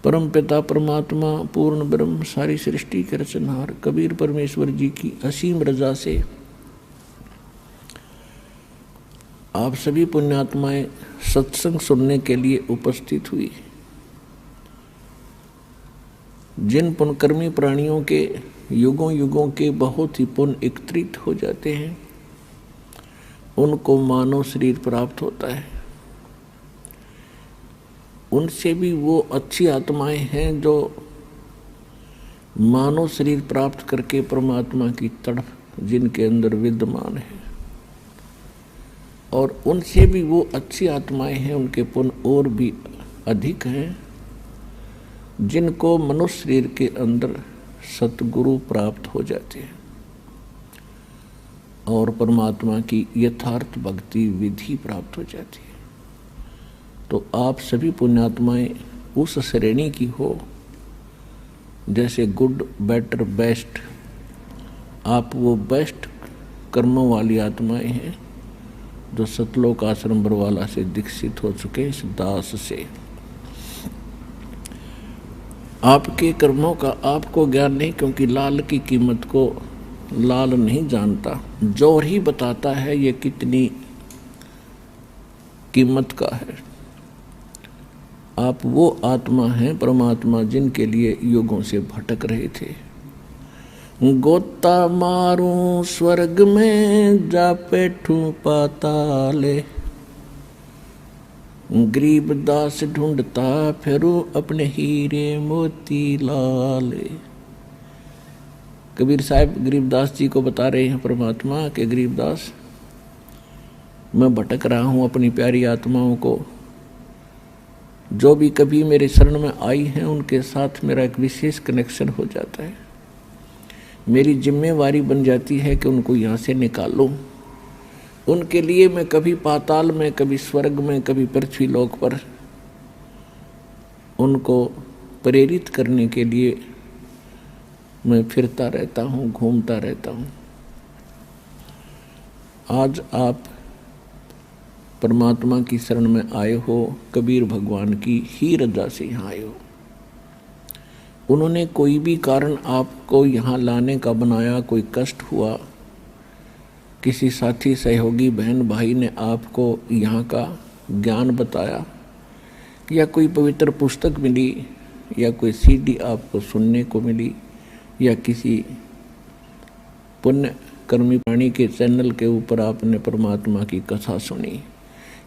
परम पिता परमात्मा पूर्ण ब्रह्म सारी सृष्टि के रचनहार कबीर परमेश्वर जी की असीम रजा से आप सभी पुण्यात्माएं सत्संग सुनने के लिए उपस्थित हुई। जिन पुण्यकर्मी प्राणियों के युगों युगों के बहुत ही पुण्य एकत्रित हो जाते हैं उनको मानव शरीर प्राप्त होता है। उनसे भी वो अच्छी आत्माएं हैं जो मानव शरीर प्राप्त करके परमात्मा की तड़प जिनके अंदर विद्यमान है, और उनसे भी वो अच्छी आत्माएं हैं, उनके पुण्य और भी अधिक हैं, जिनको मनुष्य शरीर के अंदर सतगुरु प्राप्त हो जाते हैं और परमात्मा की यथार्थ भक्ति विधि प्राप्त हो जाती है। तो आप सभी पुण्यात्माएं उस श्रेणी की हो जैसे गुड बेटर बेस्ट, आप वो बेस्ट कर्मों वाली आत्माएं हैं जो सतलोक आश्रम बरवाला से दीक्षित हो चुके इस दास से। आपके कर्मों का आपको ज्ञान नहीं, क्योंकि लाल की कीमत को लाल नहीं जानता, जोर ही बताता है ये कितनी कीमत का है। आप वो आत्मा हैं परमात्मा जिनके लिए युगों से भटक रहे थे। गोता मारूं स्वर्ग में जा बैठूं पाताले, गरीब दास ढूंढता फिरूं अपने हीरे मोती लाले। कबीर साहब गरीबदास जी को बता रहे हैं परमात्मा के गरीबदास मैं भटक रहा हूँ अपनी प्यारी आत्माओं को, जो भी कभी मेरे शरण में आई हैं उनके साथ मेरा एक विशेष कनेक्शन हो जाता है। मेरी जिम्मेवारी बन जाती है कि उनको यहाँ से निकालूं। उनके लिए मैं कभी पाताल में, कभी स्वर्ग में, कभी पृथ्वी लोक पर उनको प्रेरित करने के लिए मैं फिरता रहता हूँ, घूमता रहता हूँ। आज आप परमात्मा की शरण में आए हो, कबीर भगवान की ही रजा से यहाँ आए हो। उन्होंने कोई भी कारण आपको यहाँ लाने का बनाया, कोई कष्ट हुआ, किसी साथी सहयोगी बहन भाई ने आपको यहाँ का ज्ञान बताया, या कोई पवित्र पुस्तक मिली, या कोई सीडी आपको सुनने को मिली, या किसी पुण्य कर्मी प्राणी के चैनल के ऊपर आपने परमात्मा की कथा सुनी,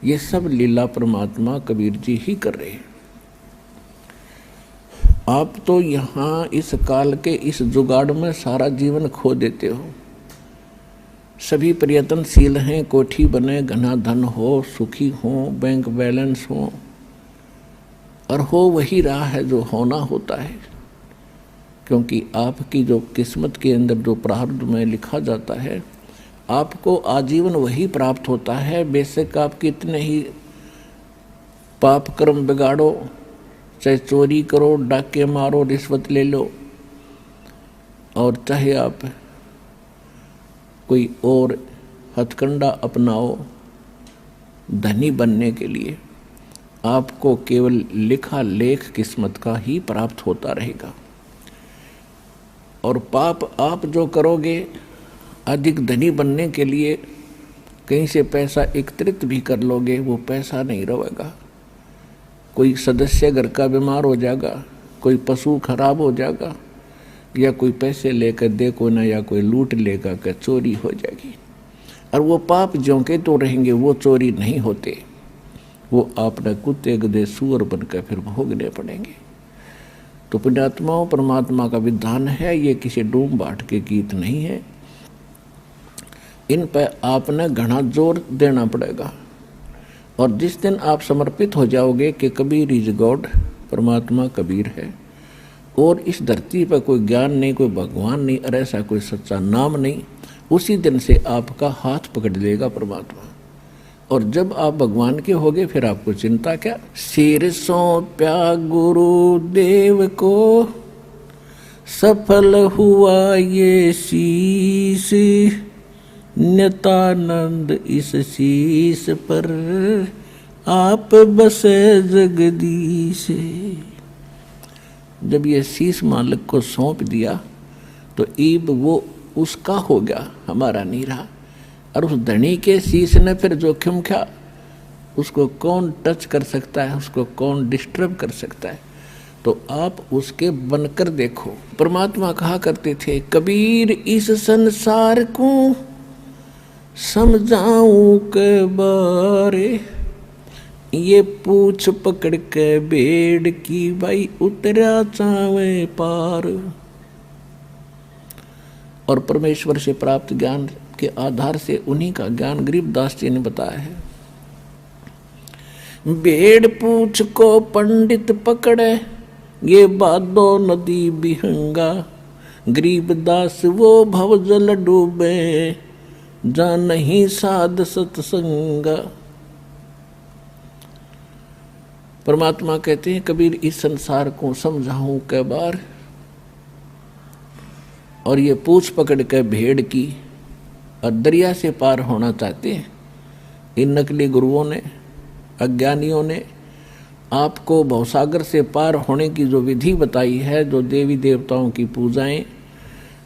ये सब लीला परमात्मा कबीर जी ही कर रहे हैं। आप तो यहाँ इस काल के इस जुगाड़ में सारा जीवन खो देते हो। सभी प्रयत्नशील हैं, कोठी बने, घना धन हो, सुखी हो, बैंक बैलेंस हो, और हो वही रहा है जो होना होता है, क्योंकि आपकी जो किस्मत के अंदर जो प्रारब्ध में लिखा जाता है आपको आजीवन वही प्राप्त होता है। बेशक आप कितने ही पाप कर्म बिगाड़ो, चाहे चोरी करो, डाके मारो, रिश्वत ले लो, और चाहे आप कोई और हथकंडा अपनाओ धनी बनने के लिए, आपको केवल लिखा लेख किस्मत का ही प्राप्त होता रहेगा। और पाप आप जो करोगे अधिक धनी बनने के लिए कहीं से पैसा एकत्रित भी कर लोगे, वो पैसा नहीं रहेगा। कोई सदस्य घर का बीमार हो जाएगा, कोई पशु खराब हो जाएगा, या कोई पैसे लेकर देखो ना, या कोई लूट लेगा कि चोरी हो जाएगी, और वो पाप ज्यों के तो रहेंगे, वो चोरी नहीं होते, वो आपने कुत्ते गधे सूअर बनकर फिर भोगने पड़ेंगे। तो पुण्यात्माओं परमात्मा का विधान है, ये किसी डूम बाट के गीत नहीं है। इन पर आपने घना जोर देना पड़ेगा, और जिस दिन आप समर्पित हो जाओगे कि कबीर इज गॉड, परमात्मा कबीर है, और इस धरती पर कोई ज्ञान नहीं, कोई भगवान नहीं, और ऐसा कोई सच्चा नाम नहीं, उसी दिन से आपका हाथ पकड़ लेगा परमात्मा। और जब आप भगवान के होगे फिर आपको चिंता क्या। सिर सौंप्या गुरु देव को, सफल हुआ ये शीश, नित्यानंद इस शीश पर आप बसे जगदीश। जब ये शीश मालिक को सौंप दिया तो ईब वो उसका हो गया, हमारा नहीं रहा। और उस धनी के शीश ने फिर जोखिम क्या, उसको कौन टच कर सकता है, उसको कौन डिस्टर्ब कर सकता है। तो आप उसके बनकर देखो। परमात्मा कहा करते थे, कबीर इस संसार को समझाऊं के बारे, ये पूछ पकड़ के बेड़ की भाई उतरा चावे पार। और परमेश्वर से प्राप्त ज्ञान के आधार से उन्हीं का ज्ञान गरीबदास जी ने बताया है। बेड़ पूछ को पंडित पकड़े, ये बादो नदी बिहंगा, गरीबदास वो भव जल डूबे, जा नहीं साध सत्संगा। परमात्मा कहते हैं, कबीर इस संसार को समझाऊं कै बार, और ये पूछ पकड़ के भेड़ की और दरिया से पार होना चाहते हैं। इन नकली गुरुओं ने, अज्ञानियों ने आपको भवसागर से पार होने की जो विधि बताई है, जो देवी देवताओं की पूजाएं,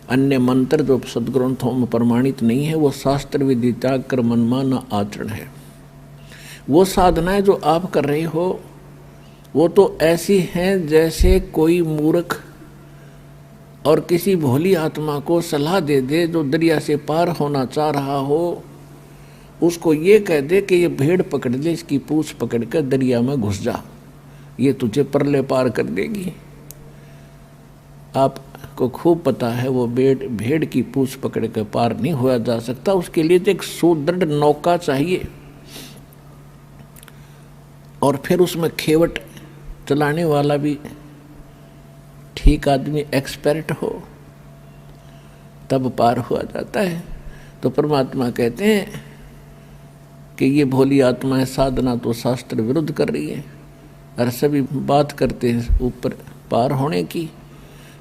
अन्य मंत्र जो सदग्रंथों में प्रमाणित नहीं है, वो शास्त्र विधि त्याग कर मनमाना आचरण है। वो साधनाएं जो आप कर रहे हो वो तो ऐसी हैं जैसे कोई मूर्ख और किसी भोली आत्मा को सलाह दे दे जो दरिया से पार होना चाह रहा हो, उसको ये कह दे कि ये भेड़ पकड़ ले, इसकी पूंछ पकड़ कर दरिया में घुस जा, ये तुझे परले पार कर देगी। आपको खूब पता है वो भेड़ की पूंछ पकड़ कर पार नहीं हुआ जा सकता। उसके लिए तो एक सुदृढ़ नौका चाहिए और फिर उसमें खेवट चलाने वाला भी ठीक आदमी, एक्सपर्ट हो, तब पार हुआ जाता है। तो परमात्मा कहते हैं कि ये भोली आत्माएं साधना तो शास्त्र विरुद्ध कर रही है और सभी बात करते हैं ऊपर पार होने की।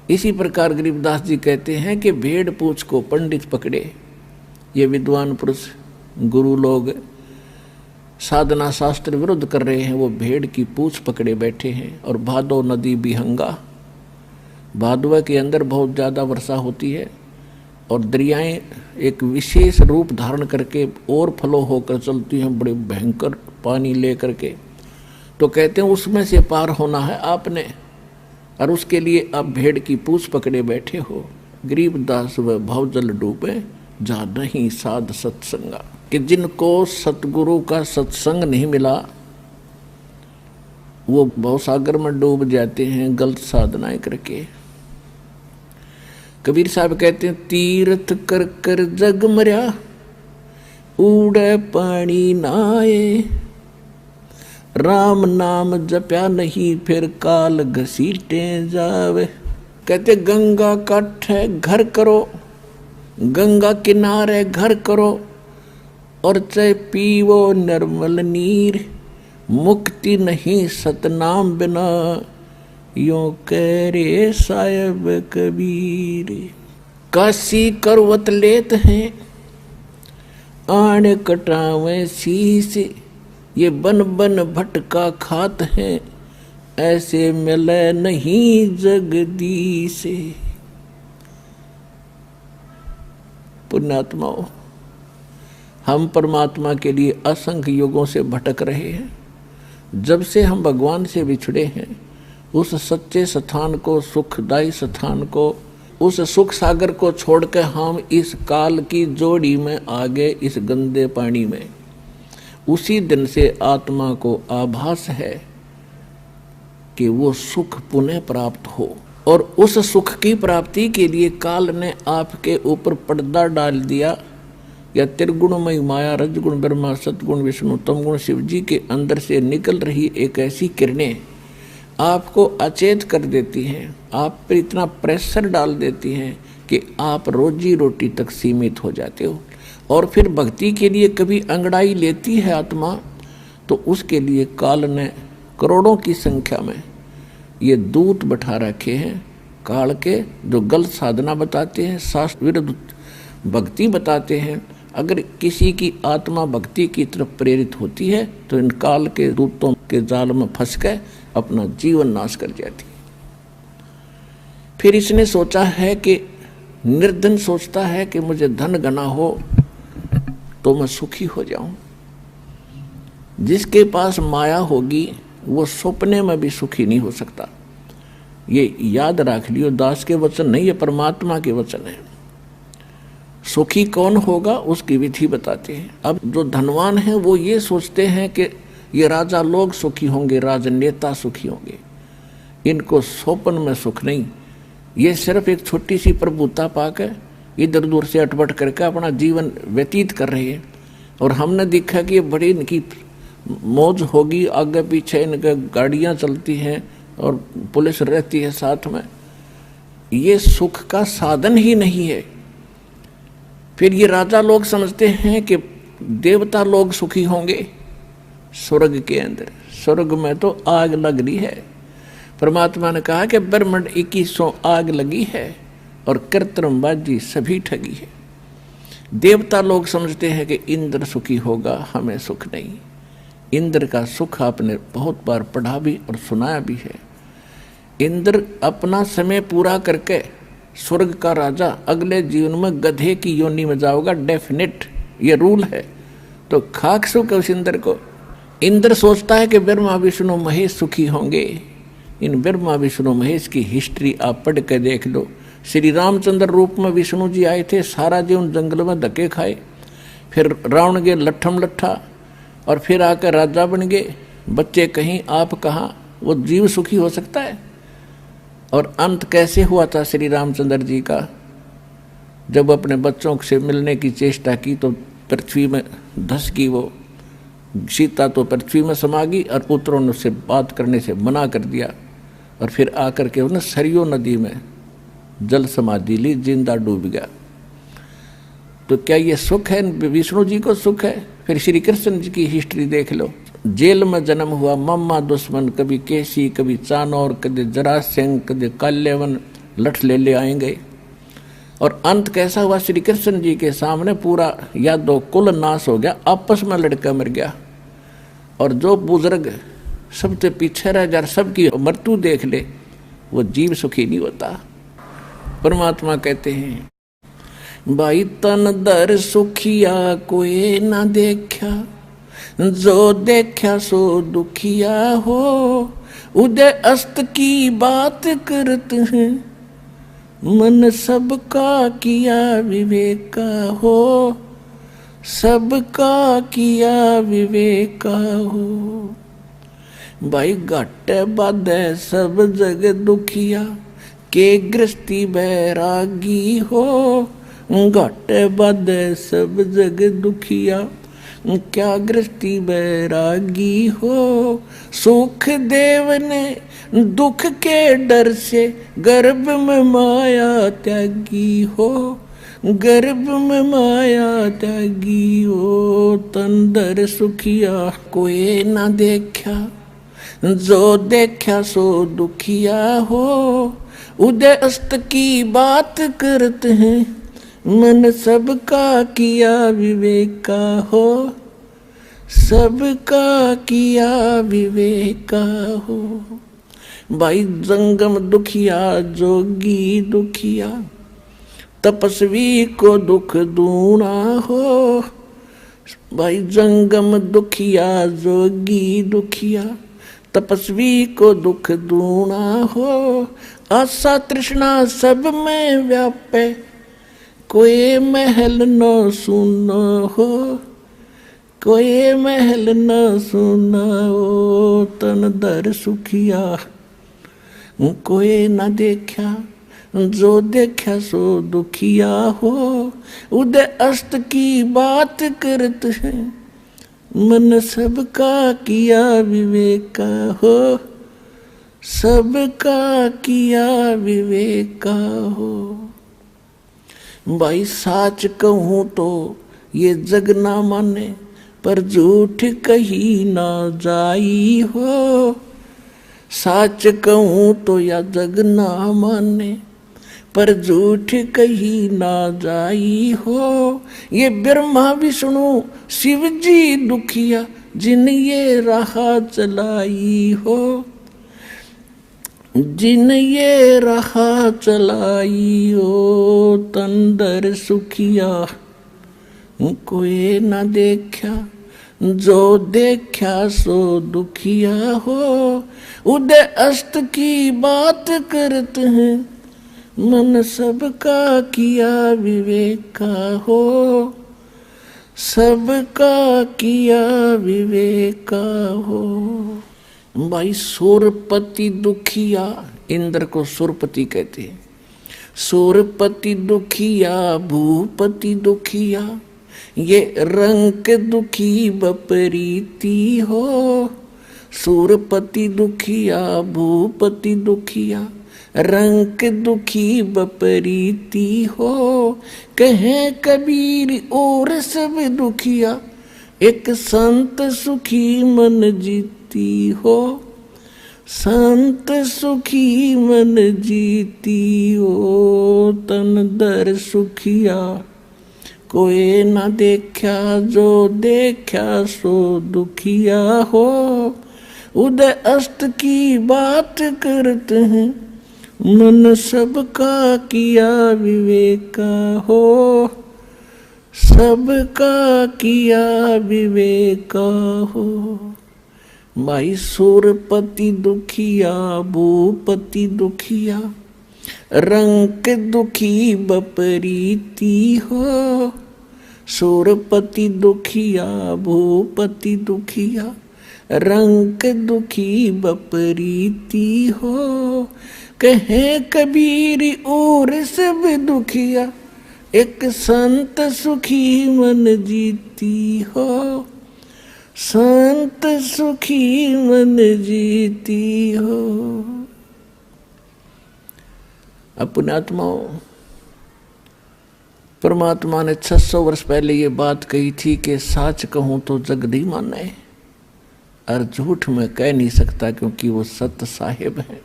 इसी प्रकार गरीबदास जी कहते हैं कि भेड़ पूछ को पंडित पकड़े, ये विद्वान पुरुष गुरु लोग साधना शास्त्र विरुद्ध कर रहे हैं, वो भेड़ की पूंछ पकड़े बैठे हैं। और भादो नदी बिहंगा, भादवा के अंदर बहुत ज़्यादा वर्षा होती है और दरियाएं एक विशेष रूप धारण करके और फ्लो होकर चलती हैं, बड़े भयंकर पानी ले करके। तो कहते हैं उसमें से पार होना है आपने, और उसके लिए आप भेड़ की पूंछ पकड़े बैठे हो। गरीबदास व भवजल डूबे, जा नहीं साध सत्संगा, कि जिनको सतगुरु का सत्संग नहीं मिला वो भवसागर में डूब जाते हैं गलत साधनाएं करके। कबीर साहब कहते हैं, तीर्थ कर कर जग मर्या, उड़े पानी नाए, राम नाम जप्या नहीं फिर काल घसीटे जावे। कहते गंगा काठे घर करो, गंगा किनारे घर करो, और चाहे पीवो निर्मल नीर, मुक्ति नहीं सतनाम बिना, यों कह रे साहिब कबीर। काशी करवत लेत हैं, आण कटावे शीश, ये बन बन भटका खात हैं, ऐसे मिले नहीं जगदीश। पुण्यात्माओं, हम परमात्मा के लिए असंख्य युगों से भटक रहे हैं। जब से हम भगवान से बिछड़े हैं, उस सच्चे स्थान को, सुखदायी स्थान को, उस सुख सागर को छोड़कर हम इस काल की जोड़ी में आ गए, इस गंदे पानी में। उसी दिन से आत्मा को आभास है कि वो सुख पुनः प्राप्त हो, और उस सुख की प्राप्ति के लिए काल ने आपके ऊपर पर्दा डाल दिया, या त्रिगुणमय माया, रजगुण ब्रह्मा, सतगुण विष्णु, तमगुण शिव जी के अंदर से निकल रही एक ऐसी किरणें आपको अचेत कर देती हैं, आप पर इतना प्रेशर डाल देती हैं कि आप रोजी रोटी तक सीमित हो जाते हो। और फिर भक्ति के लिए कभी अंगड़ाई लेती है आत्मा, तो उसके लिए काल ने करोड़ों की संख्या में ये दूत बैठा रखे हैं काल के, जो गलत साधना बताते हैं, शास्त्र विरुद्ध भक्ति बताते हैं। अगर किसी की आत्मा भक्ति की तरफ प्रेरित होती है तो इन काल के दूतों के जाल में फंस कर अपना जीवन नाश कर जाती है। फिर इसने सोचा है कि निर्धन सोचता है कि मुझे धन घना हो तो मैं सुखी हो जाऊं। जिसके पास माया होगी वो सपने में भी सुखी नहीं हो सकता। ये याद रख लियो, दास के वचन नहीं, ये परमात्मा के वचन है। सुखी कौन होगा उसकी विधि बताते हैं। अब जो धनवान है वो ये सोचते हैं कि ये राजा लोग सुखी होंगे, राजनेता सुखी होंगे, इनको सोपन में सुख नहीं। ये सिर्फ एक छोटी सी प्रभुता पाकर इधर उधर से अटपट करके अपना जीवन व्यतीत कर रहे हैं। और हमने देखा कि ये बड़ी इनकी मौज होगी, आगे पीछे इनके गाड़ियाँ चलती हैं और पुलिस रहती है साथ में। ये सुख का साधन ही नहीं है। फिर ये राजा लोग समझते हैं कि देवता लोग सुखी होंगे स्वर्ग के अंदर। स्वर्ग में तो आग लग रही है। परमात्मा ने कहा कि ब्रह्मांड 2100 आग लगी है और कृत्रिमबाजी सभी ठगी है। देवता लोग समझते हैं कि इंद्र सुखी होगा, हमें सुख नहीं। इंद्र का सुख आपने बहुत बार पढ़ा भी और सुनाया भी है। इंद्र अपना समय पूरा करके स्वर्ग का राजा अगले जीवन में गधे की योनि में जाओगा, डेफिनेट, ये रूल है। तो खाक सुख उस इंद्र को। इंद्र सोचता है कि ब्रह्मा विष्णु महेश सुखी होंगे। इन ब्रह्मा विष्णु महेश की हिस्ट्री आप पढ़ के देख लो। श्री रामचंद्र रूप में विष्णु जी आए थे, सारा जीवन जंगल में धक्के खाए, फिर रावण के लट्ठम लट्ठा, और फिर आकर राजा बन गए। बच्चे कहीं आप कहाँ, वो जीव सुखी हो सकता है? और अंत कैसे हुआ था श्री रामचंद्र जी का? जब अपने बच्चों से मिलने की चेष्टा की तो पृथ्वी में धस गई वो सीता, तो पृथ्वी में समा गई और पुत्रों ने उससे बात करने से मना कर दिया। और फिर आकर के उन्हें सरयू नदी में जल समाधि ली, जिंदा डूब गया। तो क्या ये सुख है? विष्णु जी को सुख है? फिर श्री कृष्ण जी की हिस्ट्री देख लो। जेल में जन्म हुआ, मम्मा दुश्मन, कभी केसी, कभी चानौर, कभी जरासंध, कभी काल्यवन, लठ ले आएंगे। और अंत कैसा हुआ? श्री कृष्ण जी के सामने पूरा यादव कुल नाश हो गया, आपस में लड़का मर गया। और जो बुजुर्ग सबसे पीछे रह जा, सबकी मृत्यु देख ले, वो जीव सुखी नहीं होता। परमात्मा कहते हैं, भाई तन दर सुखिया कोई ना देखा, जो देखा सो दुखिया हो। उदय अस्त की बात करते हैं, मन सबका किया विवेका हो। सबका किया विवेका हो। भाई घाटे बाधे सब जग दुखिया, के गृहस्थी बैरागी हो। घाटे बाधे सब जग दुखिया, क्या गृहस्थी बैरागी हो। सुख देव ने दुख के डर से, गर्भ में माया त्यागी हो। गर्भ में माया त्यागी हो। तन दर सुखिया कोई ना देखा, जो देखा सो दुखिया हो। उदय अस्त की बात करते हैं, मन सबका किया विवेका हो। सबका किया विवेका हो। भाई जंगम दुखिया जोगी दुखिया, तपस्वी को दुख दूना हो। भाई जंगम दुखिया जोगी दुखिया, तपस्वी को दुख दूना हो। आशा तृष्णा सब में व्यापे, कोई महल न सुनो हो। कोई महल न सुना हो। तन दर सुखिया कोई न देखा, जो देखा सो दुखिया हो। उदय अस्त की बात करते हैं, मन सबका किया विवेका हो। सबका किया विवेका हो। भाई साच कहूँ तो ये जग ना माने, पर झूठ कही ना जाई हो। साच कहूँ तो या जग ना माने, पर झूठ कही ना जाई हो। ये ब्रह्मा विष्णु शिव जी दुखिया, जिन ये राह चलाई हो। जिन ये रहा चलाई ओ तंदर सुखिया, कोई न देखा जो देखा सो दुखिया हो। उदय अस्त की बात करते हैं, मन सबका किया विवेका हो, सबका किया विवेका हो। भाई सूरपति दुखिया, इंद्र को सूरपति कहते हैं। सूरपति दुखिया भूपति दुखिया, ये रंग दुखी बपरीती हो। सूरपति दुखिया भूपति दुखिया, रंग दुखी बपरीती हो। कहे कबीर और सब दुखिया, एक संत सुखी मन जीती हो। संत सुखी मन जीती हो, तन दर सुखिया, कोई न देखा जो देखा सो दुखिया हो। उदय अस्त की बात करते हैं, मन सबका किया विवेका हो, सबका किया विवेका हो। भाई सूरपति दुखिया भूपति दुखिया, रंग दुखी बपरीती हो। सूरपति दुखिया भूपति दुखिया, रंग दुखी बपरीती हो। कहे कबीर और सब दुखिया, एक संत सुखी मन जीती हो। संत सुखी मन जीती हो। अपने आत्माओं, परमात्मा ने 600 वर्ष पहले ये बात कही थी कि साच कहूं तो जग नहीं माने, और झूठ में कह नहीं सकता क्योंकि वो सत्य साहिब है।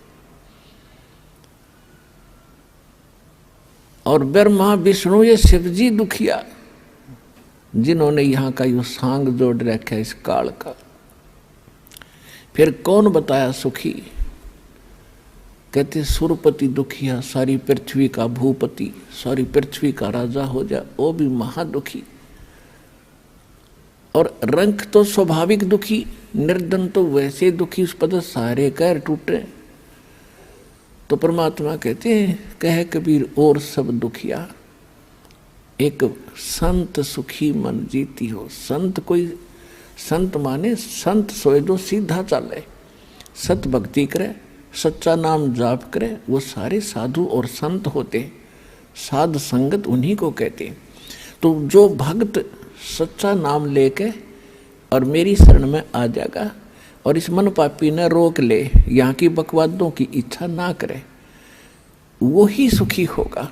और ब्रह्मा विष्णु ये शिवजी दुखिया, जिन्होंने यहाँ का यो सांग जोड़ रखा है इस काल का। फिर कौन बताया सुखी? कहते सुरपति दुखिया, सारी पृथ्वी का भूपति, सारी पृथ्वी का राजा हो जा, वो भी महादुखी। और रंग तो स्वाभाविक दुखी, निर्धन तो वैसे दुखी, उस पर सारे कैर टूटे। तो परमात्मा कहते हैं, कहे कबीर और सब दुखिया, एक संत सुखी मन जीती हो। संत कोई, संत माने संत सोए जो सीधा चले, सत भक्ति करे, सच्चा नाम जाप करे, वो सारे साधु और संत होते। साध संगत उन्हीं को कहते। तो जो भक्त सच्चा नाम लेके और मेरी शरण में आ जाएगा और इस मन पापी ने रोक ले, यहाँ की बकवादों की इच्छा ना करे, वो ही सुखी होगा।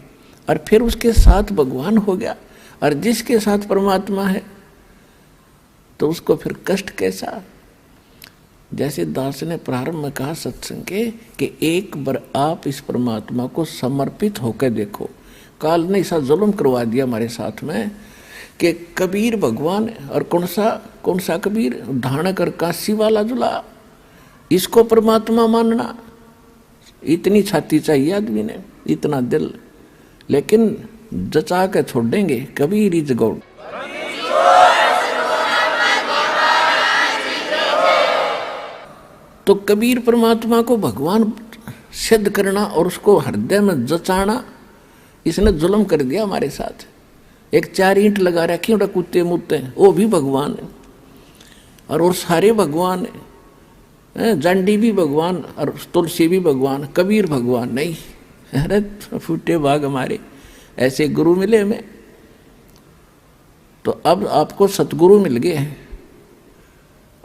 और फिर उसके साथ भगवान हो गया, और जिसके साथ परमात्मा है तो उसको फिर कष्ट कैसा। जैसे दास ने प्रारंभ में कहा सत्संग के कि एक बार आप इस परमात्मा को समर्पित होकर देखो। काल ने ऐसा जुल्म करवा दिया हमारे साथ में कि कबीर भगवान, और कौन सा कबीर, धानक और काशी वाला जुला, इसको परमात्मा मानना। इतनी छाती चाहिए आदमी ने, इतना दिल, लेकिन जचा के छोड़ देंगे कबीर इज गॉड। तो कबीर परमात्मा को भगवान सिद्ध करना और उसको हृदय में जचाना, इसने जुल्म कर दिया हमारे साथ। एक 4 ईंट लगा रखी उड़ा कुत्ते मुत्ते, वो भी भगवान है और सारे भगवान है। जांडी भी भगवान और तुलसी भी भगवान, कबीर भगवान नहीं। अरे फूटे भाग हमारे, ऐसे गुरु मिले हमें। तो अब आपको सतगुरु मिल गए हैं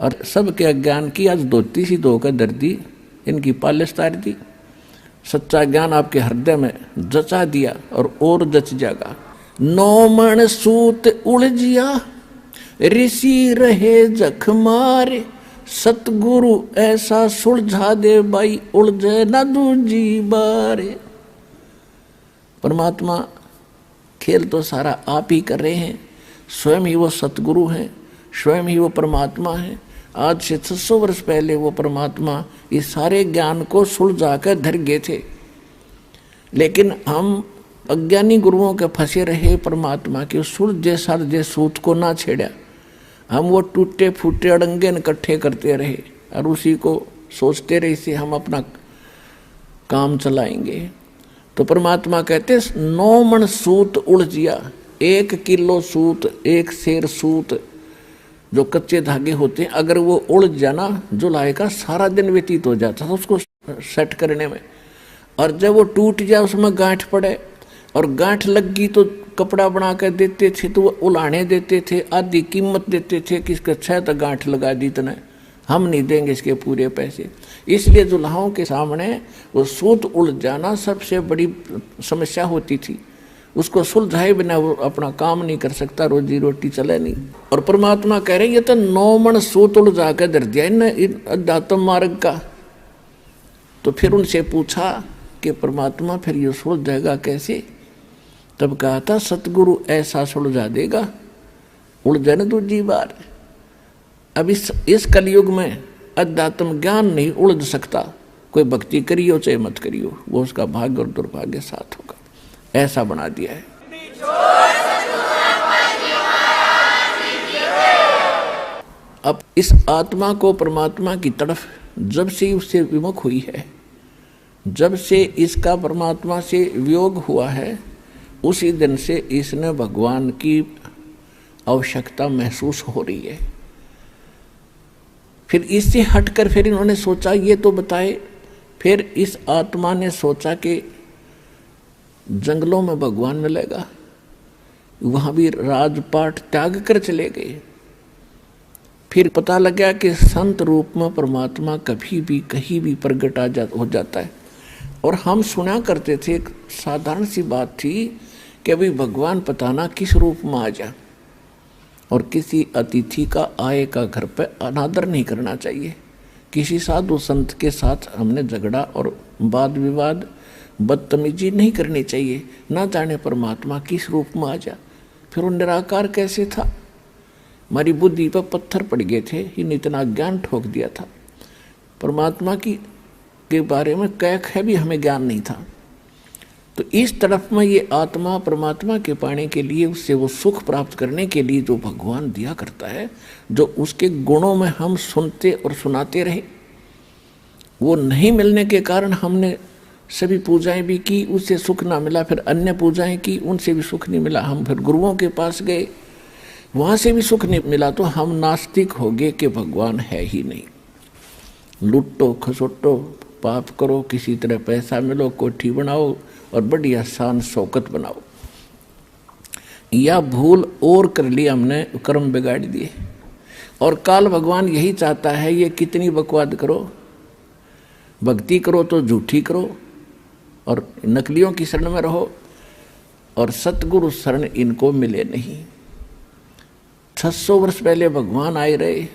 और सबके अज्ञान की आज धोती सी धोकर धर दी, इनकी पालिश तार दी। सच्चा ज्ञान आपके हृदय में जचा दिया और जच जाएगा। 9 मन सूत उलझिया, ऋषि रहे जख मारे, सतगुरु ऐसा सुलझा दे भाई, उलझे न दूजी बारे। परमात्मा खेल तो सारा आप ही कर रहे हैं, स्वयं ही वो सतगुरु हैं, स्वयं ही वो परमात्मा है। आज से 600 वर्ष पहले वो परमात्मा इस सारे ज्ञान को सुलझा कर धर गए थे, लेकिन हम अज्ञानी गुरुओं के फंसे रहे परमात्मा के सुलझे सालझे सूत को ना छेड़ा। हम वो टूटे फूटे अड़ंगे इकट्ठे करते रहे और उसी को सोचते रहे से हम अपना काम चलाएंगे। तो परमात्मा कहते 9 मन सूत उलझिया, 1 किलो सूत, 1 सेर सूत जो कच्चे धागे होते हैं, अगर वो उलझ जाना जुलाई का सारा दिन व्यतीत हो जाता था उसको सेट करने में। और जब वो टूट जाए उसमें गांठ पड़े और गांठ लग गई तो कपड़ा बना कर देते थे, तो वो उलाने देते थे, आधी कीमत देते थे कि इसका 6 तक गांठ लगा दी, इतना हम नहीं देंगे इसके पूरे पैसे। इसलिए दुल्हाओं के सामने वो सूत उलझ जाना सबसे बड़ी समस्या होती थी। उसको सुलझाए बिना वो अपना काम नहीं कर सकता, रोजी रोटी चले नहीं। और परमात्मा कह रहे ये तो 9 मन सूत उलझा कर धर दिया इन अध्यात्म मार्ग का। तो फिर उनसे पूछा कि परमात्मा फिर ये सुलझाएगा कैसे? तब कहा था सतगुरु ऐसा सुलझा देगा, उलझे न दूसरी बार। अब इस कलयुग में अध्यात्म ज्ञान नहीं उलझ सकता। कोई भक्ति करियो चाहे मत करियो, वो उसका भाग्य और दुर्भाग्य साथ होगा, ऐसा बना दिया है। अब इस आत्मा को परमात्मा की तरफ जब से उससे विमुख हुई है, जब से इसका परमात्मा से वियोग हुआ है, उसी दिन से इसने भगवान की आवश्यकता महसूस हो रही है। फिर इससे हटकर फिर इन्होंने सोचा ये तो बताए। फिर इस आत्मा ने सोचा कि जंगलों में भगवान मिलेगा, वहाँ भी राजपाट त्याग कर चले गए। फिर पता लगा कि संत रूप में परमात्मा कभी भी कहीं भी प्रगट हो जाता है। और हम सुना करते थे, एक साधारण सी बात थी कि अभी भगवान पता ना किस रूप में आ जा, और किसी अतिथि का आए का घर पे अनादर नहीं करना चाहिए। किसी साधु संत के साथ हमने झगड़ा और वाद विवाद बदतमीजी नहीं करनी चाहिए। ना जाने परमात्मा किस रूप में आ जा। फिर वो निराकार कैसे था, हमारी बुद्धि पर पत्थर पड़ गए थे, इन इतना ज्ञान ठोक दिया था। परमात्मा के बारे में कैक है भी हमें ज्ञान नहीं था। तो इस तरफ में ये आत्मा परमात्मा के पाने के लिए, उससे वो सुख प्राप्त करने के लिए जो भगवान दिया करता है, जो उसके गुणों में हम सुनते और सुनाते रहे, वो नहीं मिलने के कारण हमने सभी पूजाएं भी की, उससे सुख ना मिला। फिर अन्य पूजाएं की, उनसे भी सुख नहीं मिला। हम फिर गुरुओं के पास गए, वहाँ से भी सुख नहीं मिला। तो हम नास्तिक हो गए कि भगवान है ही नहीं। लुटो खसोटो पाप करो, किसी तरह पैसा मिलो, कोठी बनाओ और बड़ी आसान शौकत बनाओ, या भूल और कर ली हमने, कर्म बिगाड़ दिए। और काल भगवान यही चाहता है, ये कितनी बकवाद करो, भक्ति करो तो झूठी करो और नकलियों की शरण में रहो, और सतगुरु शरण इनको मिले नहीं। 600 वर्ष पहले भगवान आए रहे,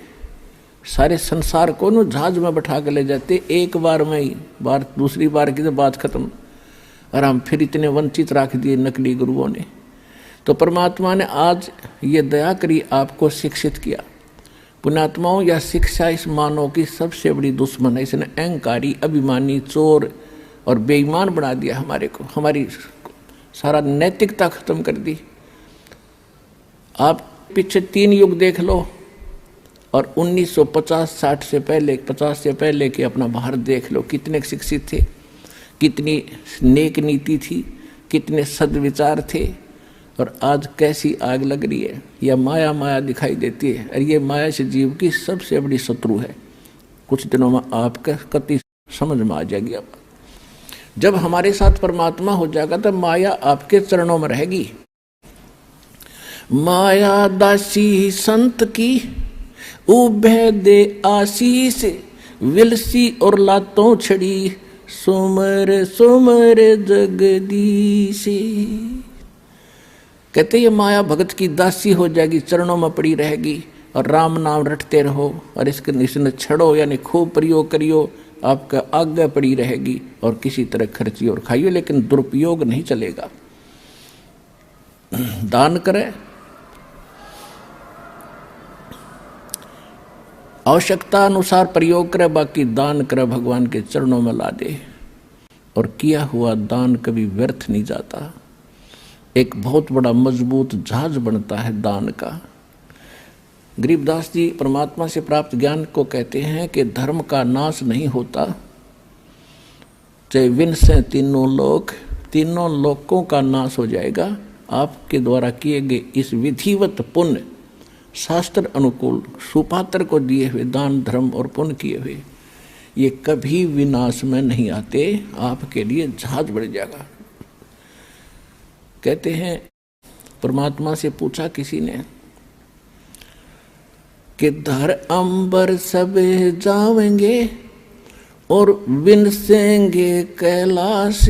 सारे संसार को न जहाज में बैठा कर ले जाते, एक बार में ही, बार दूसरी बार की तो बात खत्म। और हम फिर इतने वंचित रख दिए नकली गुरुओं ने। तो परमात्मा ने आज ये दया करी आपको शिक्षित किया। पुण्यात्माओं, या शिक्षा इस मानव की सबसे बड़ी दुश्मन है। इसने अहंकारी, अभिमानी, चोर और बेईमान बना दिया हमारे को, हमारी सारा नैतिकता खत्म कर दी। आप पीछे 3 युग देख लो, और 1950-60 से पहले, 50 से पहले के अपना भारत देख लो, कितने शिक्षित थे, कितनी नेक नीति थी, कितने सद्विचार थे। और आज कैसी आग लग रही है, या माया माया दिखाई देती है। और ये माया से जीव की सबसे बड़ी शत्रु है। कुछ दिनों में आपका कति समझ में आ जाएगी। अब जब हमारे साथ परमात्मा हो जाएगा तब माया आपके चरणों में रहेगी। माया दासी संत की उभे दे आशीष, विलसी और लातों छड़ी, सुमर सुमर जगदीश। कहते ये माया भगत की दासी हो जाएगी, चरणों में पड़ी रहेगी, और राम नाम रटते रहो, और इसने छड़ो यानी खूब प्रयोग करियो, आपका आज्ञा पड़ी रहेगी, और किसी तरह खर्चियो और खाइयो, लेकिन दुरुपयोग नहीं चलेगा। दान करें, आवश्यकता अनुसार प्रयोग करे, बाकी दान करे भगवान के चरणों में ला दे। और किया हुआ दान कभी व्यर्थ नहीं जाता, एक बहुत बड़ा मजबूत जहाज बनता है दान का। गरीबदास जी परमात्मा से प्राप्त ज्ञान को कहते हैं कि धर्म का नाश नहीं होता, चाहे विनाश से तीनों लोकों का नाश हो जाएगा। आपके द्वारा किए गए इस विधिवत पुण्य, शास्त्र अनुकूल सुपात्र को दिए हुए दान धर्म और पुण्य किए हुए, ये कभी विनाश में नहीं आते, आपके लिए जहाज बढ़ जाएगा। कहते हैं परमात्मा से पूछा किसी ने कि धर अंबर सब जावेंगे और विनसेंगे कैलाश,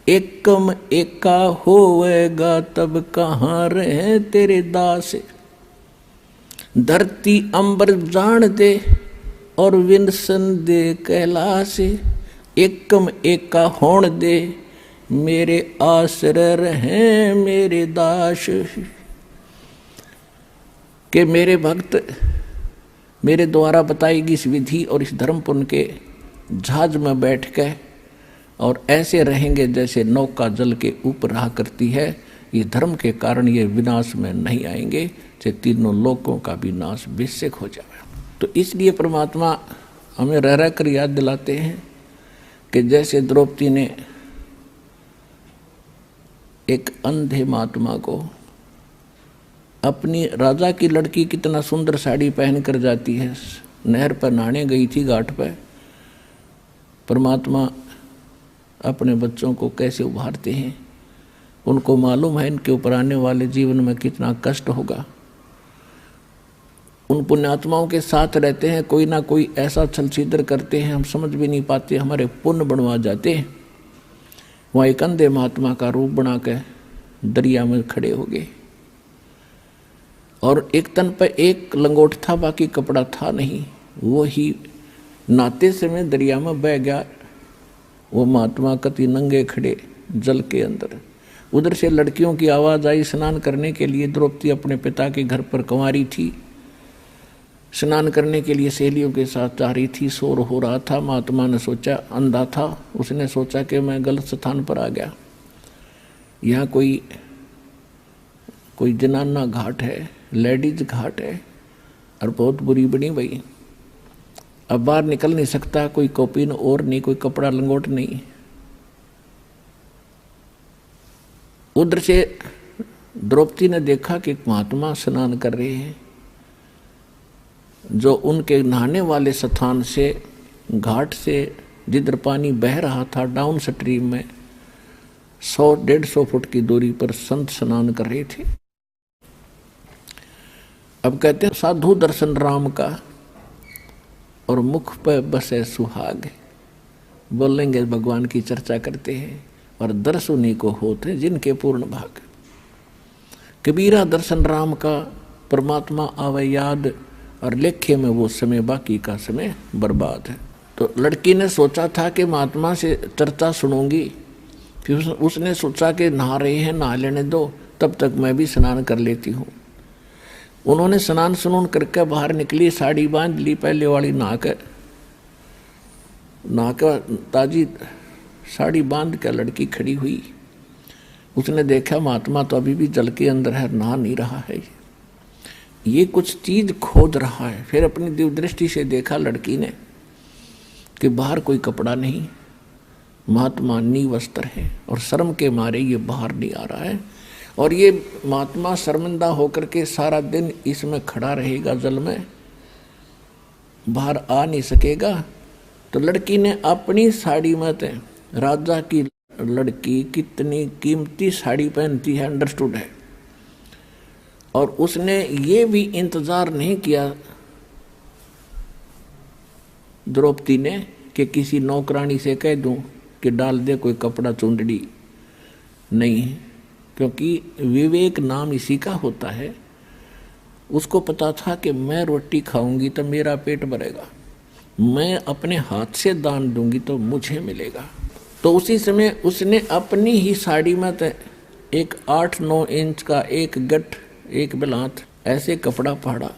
एकम एका होवेगा तब कहाँ रहे तेरे दास। धरती अंबर जान दे और विनसन दे कैलाश, एकम एका होण दे मेरे आश्रय रहे मेरे दास। कि मेरे भक्त मेरे द्वारा बताई गई इस विधि और इस धर्म पुण्य के जहाज में बैठ के और ऐसे रहेंगे जैसे नौका जल के ऊपर रहा करती है। ये धर्म के कारण ये विनाश में नहीं आएंगे, चाहे तीनों लोकों का भी नाश बेशक हो जाए। तो इसलिए परमात्मा हमें रह रह कर याद दिलाते हैं कि जैसे द्रौपदी ने एक अंधे महात्मा को, अपनी राजा की लड़की कितना सुंदर साड़ी पहन कर जाती है, नहर पर नहाने गई थी घाट पर, परमात्मा अपने बच्चों को कैसे उभारते हैं। उनको मालूम है इनके ऊपर आने वाले जीवन में कितना कष्ट होगा। उन पुण्यात्माओं के साथ रहते हैं, कोई ना कोई ऐसा छल छिद्र करते हैं, हम समझ भी नहीं पाते, हमारे पुण्य बनवा जाते हैं। वहाँ एक अंधे महात्मा का रूप बना के दरिया में खड़े हो गए और एक तन पर एक लंगोट था, बाकी कपड़ा था नहीं। वो ही नहाते समय दरिया में बह गया। वो महात्मा कति नंगे खड़े जल के अंदर। उधर से लड़कियों की आवाज़ आई स्नान करने के लिए। द्रौपदी अपने पिता के घर पर कंवारी थी, स्नान करने के लिए सहेलियों के साथ जा रही थी। शोर हो रहा था। महात्मा ने सोचा, अंधा था, उसने सोचा कि मैं गलत स्थान पर आ गया, यहाँ कोई जनाना घाट है, लेडीज घाट है और बहुत बुरी बनी भाई। अब बाहर निकल नहीं सकता, कोई कॉपिन और नहीं, कोई कपड़ा लंगोट नहीं। उधर से द्रौपदी ने देखा कि महात्मा स्नान कर रहे हैं, जो उनके नहाने वाले स्थान से, घाट से जिधर पानी बह रहा था डाउन स्ट्रीम में 100-150 फुट की दूरी पर संत स्नान कर रहे थे। अब कहते हैं साधु दर्शन राम का और मुख पर बसे सुहाग। बोलेंगे भगवान की चर्चा करते हैं और दर्श उन्हीं को होते जिनके पूर्ण भाग। कबीरा दर्शन राम का, परमात्मा आवे याद और लेखे में वो समय बाकी का समय बर्बाद है। तो लड़की ने सोचा था कि महात्मा से चर्चा सुनूंगी, फिर उसने सोचा कि नहा रहे हैं, नहा लेने दो, तब तक मैं भी स्नान कर लेती हूँ। उन्होंने स्नान सुनून करके बाहर निकली, साड़ी बांध ली पहले वाली, नहा कर ताजी साड़ी बांध कर लड़की खड़ी हुई। उसने देखा महात्मा तो अभी भी जल के अंदर है, नहा नहीं रहा है, ये कुछ चीज खोज रहा है। फिर अपनी दिव्य दृष्टि से देखा लड़की ने कि बाहर कोई कपड़ा नहीं, महात्मा निवस्त्र है और शर्म के मारे ये बाहर नहीं आ रहा है। और ये महात्मा शर्मिंदा होकर के सारा दिन इसमें खड़ा रहेगा, जल में बाहर आ नहीं सकेगा। तो लड़की ने अपनी साड़ी में, राजा की लड़की कितनी कीमती साड़ी पहनती है, अंडरस्टूड है। और उसने ये भी इंतजार नहीं किया द्रौपदी ने कि किसी नौकरानी से कह दूं कि डाल दे कोई कपड़ा चुंदड़ी, नहीं, क्योंकि विवेक नाम इसी का होता है। उसको पता था कि मैं रोटी खाऊंगी तो मेरा पेट भरेगा, मैं अपने हाथ से दान दूंगी तो मुझे मिलेगा। तो उसी समय उसने अपनी ही साड़ी में एक 8-9 इंच का एक गठ, एक बिलात ऐसे कपड़ा फाड़ा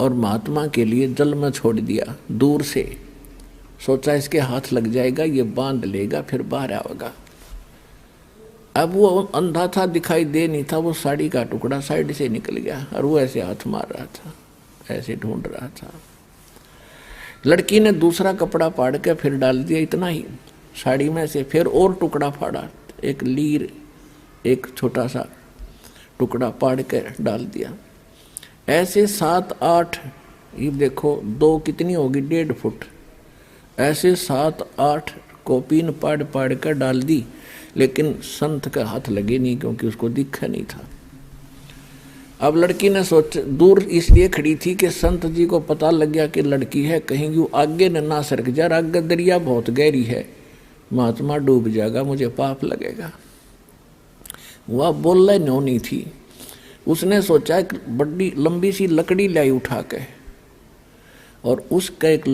और महात्मा के लिए जल में छोड़ दिया दूर से। सोचा इसके हाथ लग जाएगा, ये बांध लेगा, फिर बाहर आएगा। अब वो अंधा था, दिखाई दे नहीं था, वो साड़ी का टुकड़ा साइड से निकल गया और वो ऐसे हाथ मार रहा था, ऐसे ढूंढ रहा था। लड़की ने दूसरा कपड़ा फाड़ के फिर डाल दिया, इतना ही साड़ी में से। फिर और टुकड़ा फाड़ा, एक लीर, एक छोटा सा टुकड़ा फाड़ के डाल दिया। ऐसे 7-8, ये देखो 2 कितनी होगी, 1.5 फुट, ऐसे 7-8 कॉपीन पाड़ पाड़ कर डाल दी, लेकिन संत का हाथ लगे नहीं, क्योंकि उसको दिखा नहीं था। अब लड़की ने सोच, दूर इसलिए खड़ी थी कि संत जी को पता लग गया कि लड़की है, कहीं यूँ आगे न ना सरक जा, आगे दरिया बहुत गहरी है, महात्मा डूब जाएगा, मुझे पाप लगेगा। वह बोलने नो नहीं थी। उसने सोचा एक बड़ी लंबी सी लकड़ी लाई उठा के और उसका एक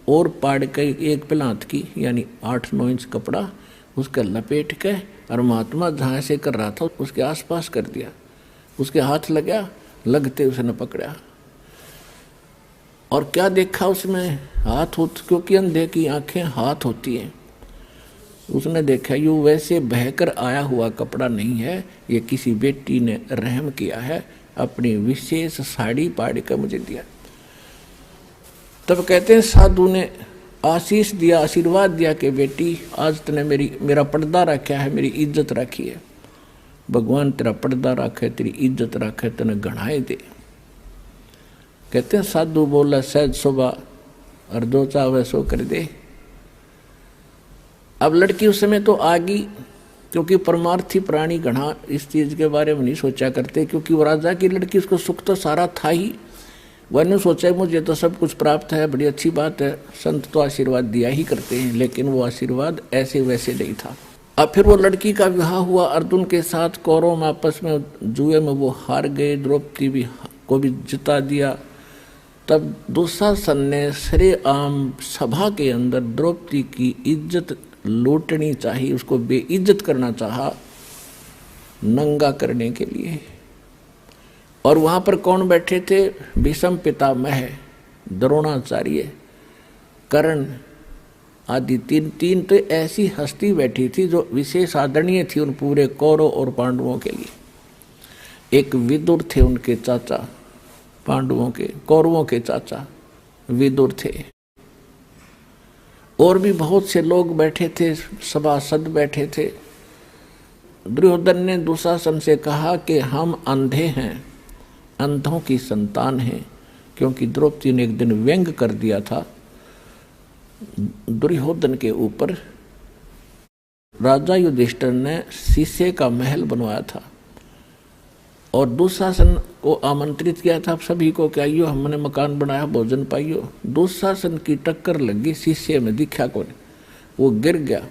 और पाड़ के एक पलांत की, यानी 8-9 इंच कपड़ा उसका लपेट के, और महात्मा जहाँ से कर रहा था उसके आसपास कर दिया। उसके हाथ लगा, लगते उसने पकड़ा और क्या देखा उसमें, हाथ क्योंकि अंधे की आंखें हाथ होती हैं। उसने देखा यूँ वैसे बहकर आया हुआ कपड़ा नहीं है, ये किसी बेटी ने रहम किया है, अपनी विशेष साड़ी पाड़ कर मुझे दिया। तब कहते हैं साधु ने आशीष दिया, आशीर्वाद दिया कि बेटी आज तूने मेरा पर्दा रखा है, मेरी इज्जत रखी है, भगवान तेरा पर्दा रखे, तेरी इज्जत रखे, तूने गढ़ाए दे। कहते हैं साधु बोला सहज सुबह और जो चाहे सो कर दे। अब लड़की उस समय तो आ गई, क्योंकि परमार्थी प्राणी घना इस चीज के बारे में नहीं सोचा करते, क्योंकि वो राजा की लड़की, उसको सुख तो सारा था ही, वह नहीं सोचा मुझे तो सब कुछ प्राप्त है, बड़ी अच्छी बात है, संत तो आशीर्वाद दिया ही करते हैं, लेकिन वो आशीर्वाद ऐसे वैसे नहीं था। अब फिर वो लड़की का विवाह हुआ अर्जुन के साथ, कौरव में आपस में जुए में वो हार गए, द्रौपदी को भी जिता दिया। तब दुशासन ने सरेआम सभा के अंदर द्रौपदी की इज्जत लूटनी चाहिए, उसको बेइज्जत करना चाहा, नंगा करने के लिए। और वहां पर कौन बैठे थे, भीष्म पितामह, द्रोणाचार्य, कर्ण आदि तीन तो ऐसी हस्ती बैठी थी जो विशेष आदरणीय थी उन पूरे कौरव और पांडवों के लिए। एक विदुर थे उनके चाचा, पांडवों के, कौरवों के चाचा विदुर थे, और भी बहुत से लोग बैठे थे, सभासद बैठे थे। दुर्योधन ने दुशासन से कहा कि हम अंधे हैं, अंधों की संतान हैं, क्योंकि द्रौपदी ने एक दिन व्यंग कर दिया था दुर्योधन के ऊपर। राजा युधिष्ठिर ने शीशे का महल बनवाया था और दुशासन को आमंत्रित किया था सभी को कि आइयो हमने मकान बनाया, भोजन पाइयो। दुशासन की टक्कर लगी, शीशे में दिखा कौन, वो गिर गया।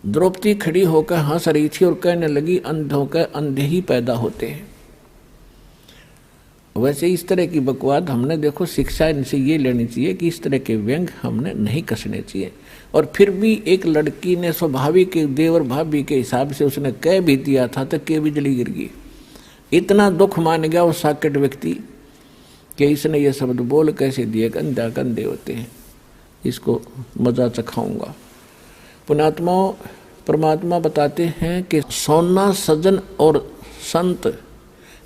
द्रौपदी खड़ी होकर हंस रही थी और कहने लगी अंधों के अंधे ही पैदा होते हैं। वैसे इस तरह की बकवाद हमने देखो शिक्षा इनसे ये लेनी चाहिए कि इस तरह के व्यंग हमने नहीं कसने चाहिए। और फिर भी एक लड़की ने स्वाभाविक देवर भाभी के हिसाब से उसने कह भी दिया था तो के बिजली गिर गई। इतना दुख मान गया वो साकेट व्यक्ति कि इसने ये शब्द बोल कैसे दिए, गंदा गंदे होते हैं, इसको मजा चखाऊंगा। पुण्यात्माओं, परमात्मा बताते हैं कि सोना सजन और संत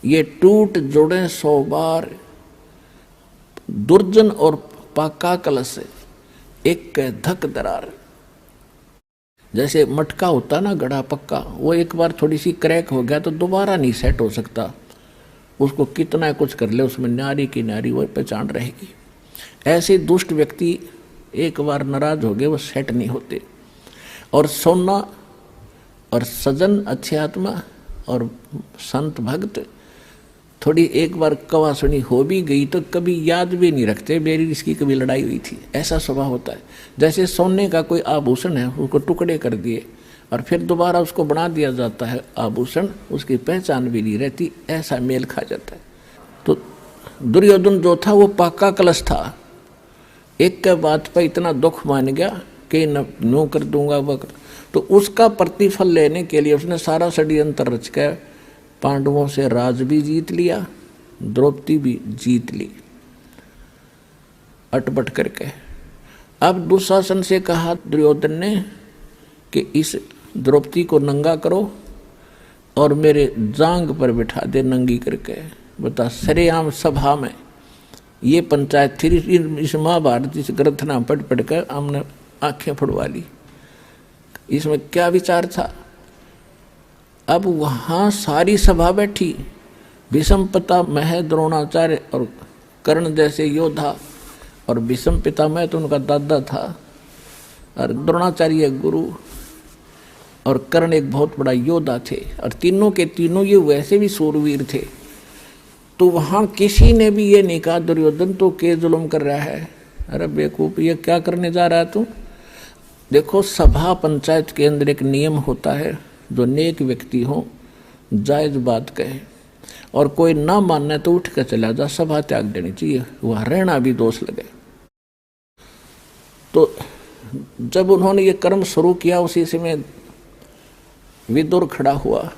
ये टूट जुड़े 100 बार, दुर्जन और पाका कलश एक धक दरार। जैसे मटका होता ना गड़ा पक्का, वो एक बार थोड़ी सी क्रैक हो गया तो दोबारा नहीं सेट हो सकता, उसको कितना कुछ कर ले उसमें नारी की नारी वो पहचान रहेगी। ऐसे दुष्ट व्यक्ति एक बार नाराज हो गए वो सेट नहीं होते। और सोना और सजन अच्छी आत्मा और संत भक्त थोड़ी एक बार कवा सुनी हो भी गई तो कभी याद भी नहीं रखते मेरी इसकी कभी लड़ाई हुई थी, ऐसा स्वभाव होता है। जैसे सोने का कोई आभूषण है उसको टुकड़े कर दिए और फिर दोबारा उसको बना दिया जाता है आभूषण, उसकी पहचान भी नहीं रहती, ऐसा मेल खा जाता है। तो दुर्योधन जो था वो पाका कलश था, एक के बात पर इतना दुख मान गया कि नो कर दूंगा वह कर। तो उसका प्रतिफल लेने के लिए उसने सारा षड्यंत्र रच कर पांडवों से राज भी जीत लिया द्रौपदी भी जीत ली अटपट करके। अब दुशासन से कहा दुर्योधन ने कि इस द्रौपदी को नंगा करो और मेरे जांग पर बिठा दे नंगी करके। बता, सरेआम सभा में ये पंचायत थी। इस महाभारत इस ग्रंथ नाम पढ़ कर हमने आंखें फुड़वा ली। इसमें क्या विचार था? अब वहां सारी सभा बैठी, भीष्म पितामह, द्रोणाचार्य और कर्ण जैसे योद्धा, और भीष्म पितामह तो उनका दादा था, और द्रोणाचार्य गुरु, और कर्ण एक बहुत बड़ा योद्धा थे, और तीनों के तीनों ये वैसे भी सूरवीर थे। तो वहां किसी ने भी ये नहीं कहा दुर्योधन तो के जुल्म कर रहा है, अरे बेवकूफ ये क्या करने जा रहा है तू। देखो, सभा पंचायत के अंदर एक नियम होता है, जो नेक व्यक्ति हो जायज बात कहे, और कोई ना मानना तो उठ कर चला जा, सभा त्याग देनी चाहिए, वहां रहना भी दोष लगे। तो जब उन्होंने ये कर्म शुरू किया उसी समय विदुर खड़ा हुआ।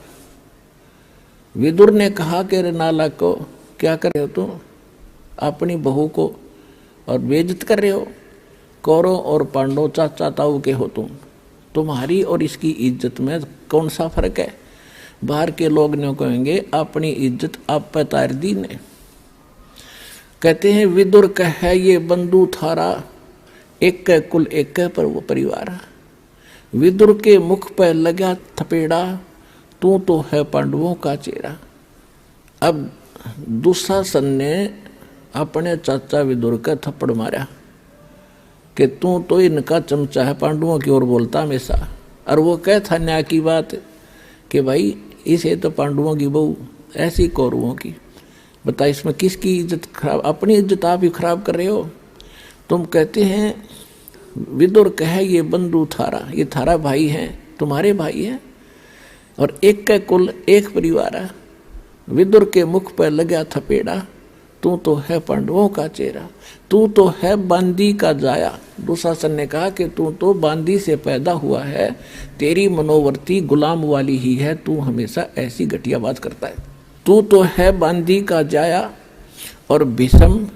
विदुर ने कहा कि रे नालायक को क्या कर रहे हो तुम, अपनी बहू को और बेइज्जत कर रहे हो। कौरव और पांडव चाचा ताऊ के हो तुम्हारी और इसकी इज्जत में कौन सा फर्क है। बाहर के लोग ने कहेंगे अपनी इज्जत आप पे तार दी ने। कहते हैं विदुर कहे ये बंधु थारा, एक के कुल एक के पर वो परिवार। विदुर के मुख पर लगा थपेड़ा, तू तो है पांडवों का चेहरा। अब दुशासन ने अपने चाचा विदुर का थप्पड़ मारा कि तू तो इनका चमचा है, पांडवों की ओर बोलता हमेशा। और वो कह था न्याय की बात कि भाई इसे तो पांडवों की बहू, ऐसी कौरवों की। बता, इसमें किसकी इज्जत खराब? अपनी इज्जत आप ही खराब कर रहे हो। तुम कहते हैं विदुर कहे ये बंधु थारा, ये थारा भाई है, तुम्हारे भाई हैं, और एक का कुल एक परिवार है। विदुर के मुख पर लगा थपेड़ा, तू तो है पांडवों का चेहरा, तू तो है बांदी का जाया। दुशासन ने कहा कि तू तो बांदी से पैदा हुआ है, तेरी मनोवर्ती गुलाम वाली ही है, तू हमेशा ऐसी घटिया बात करता है। तू तो है बांदी का जाया। और भीष्म,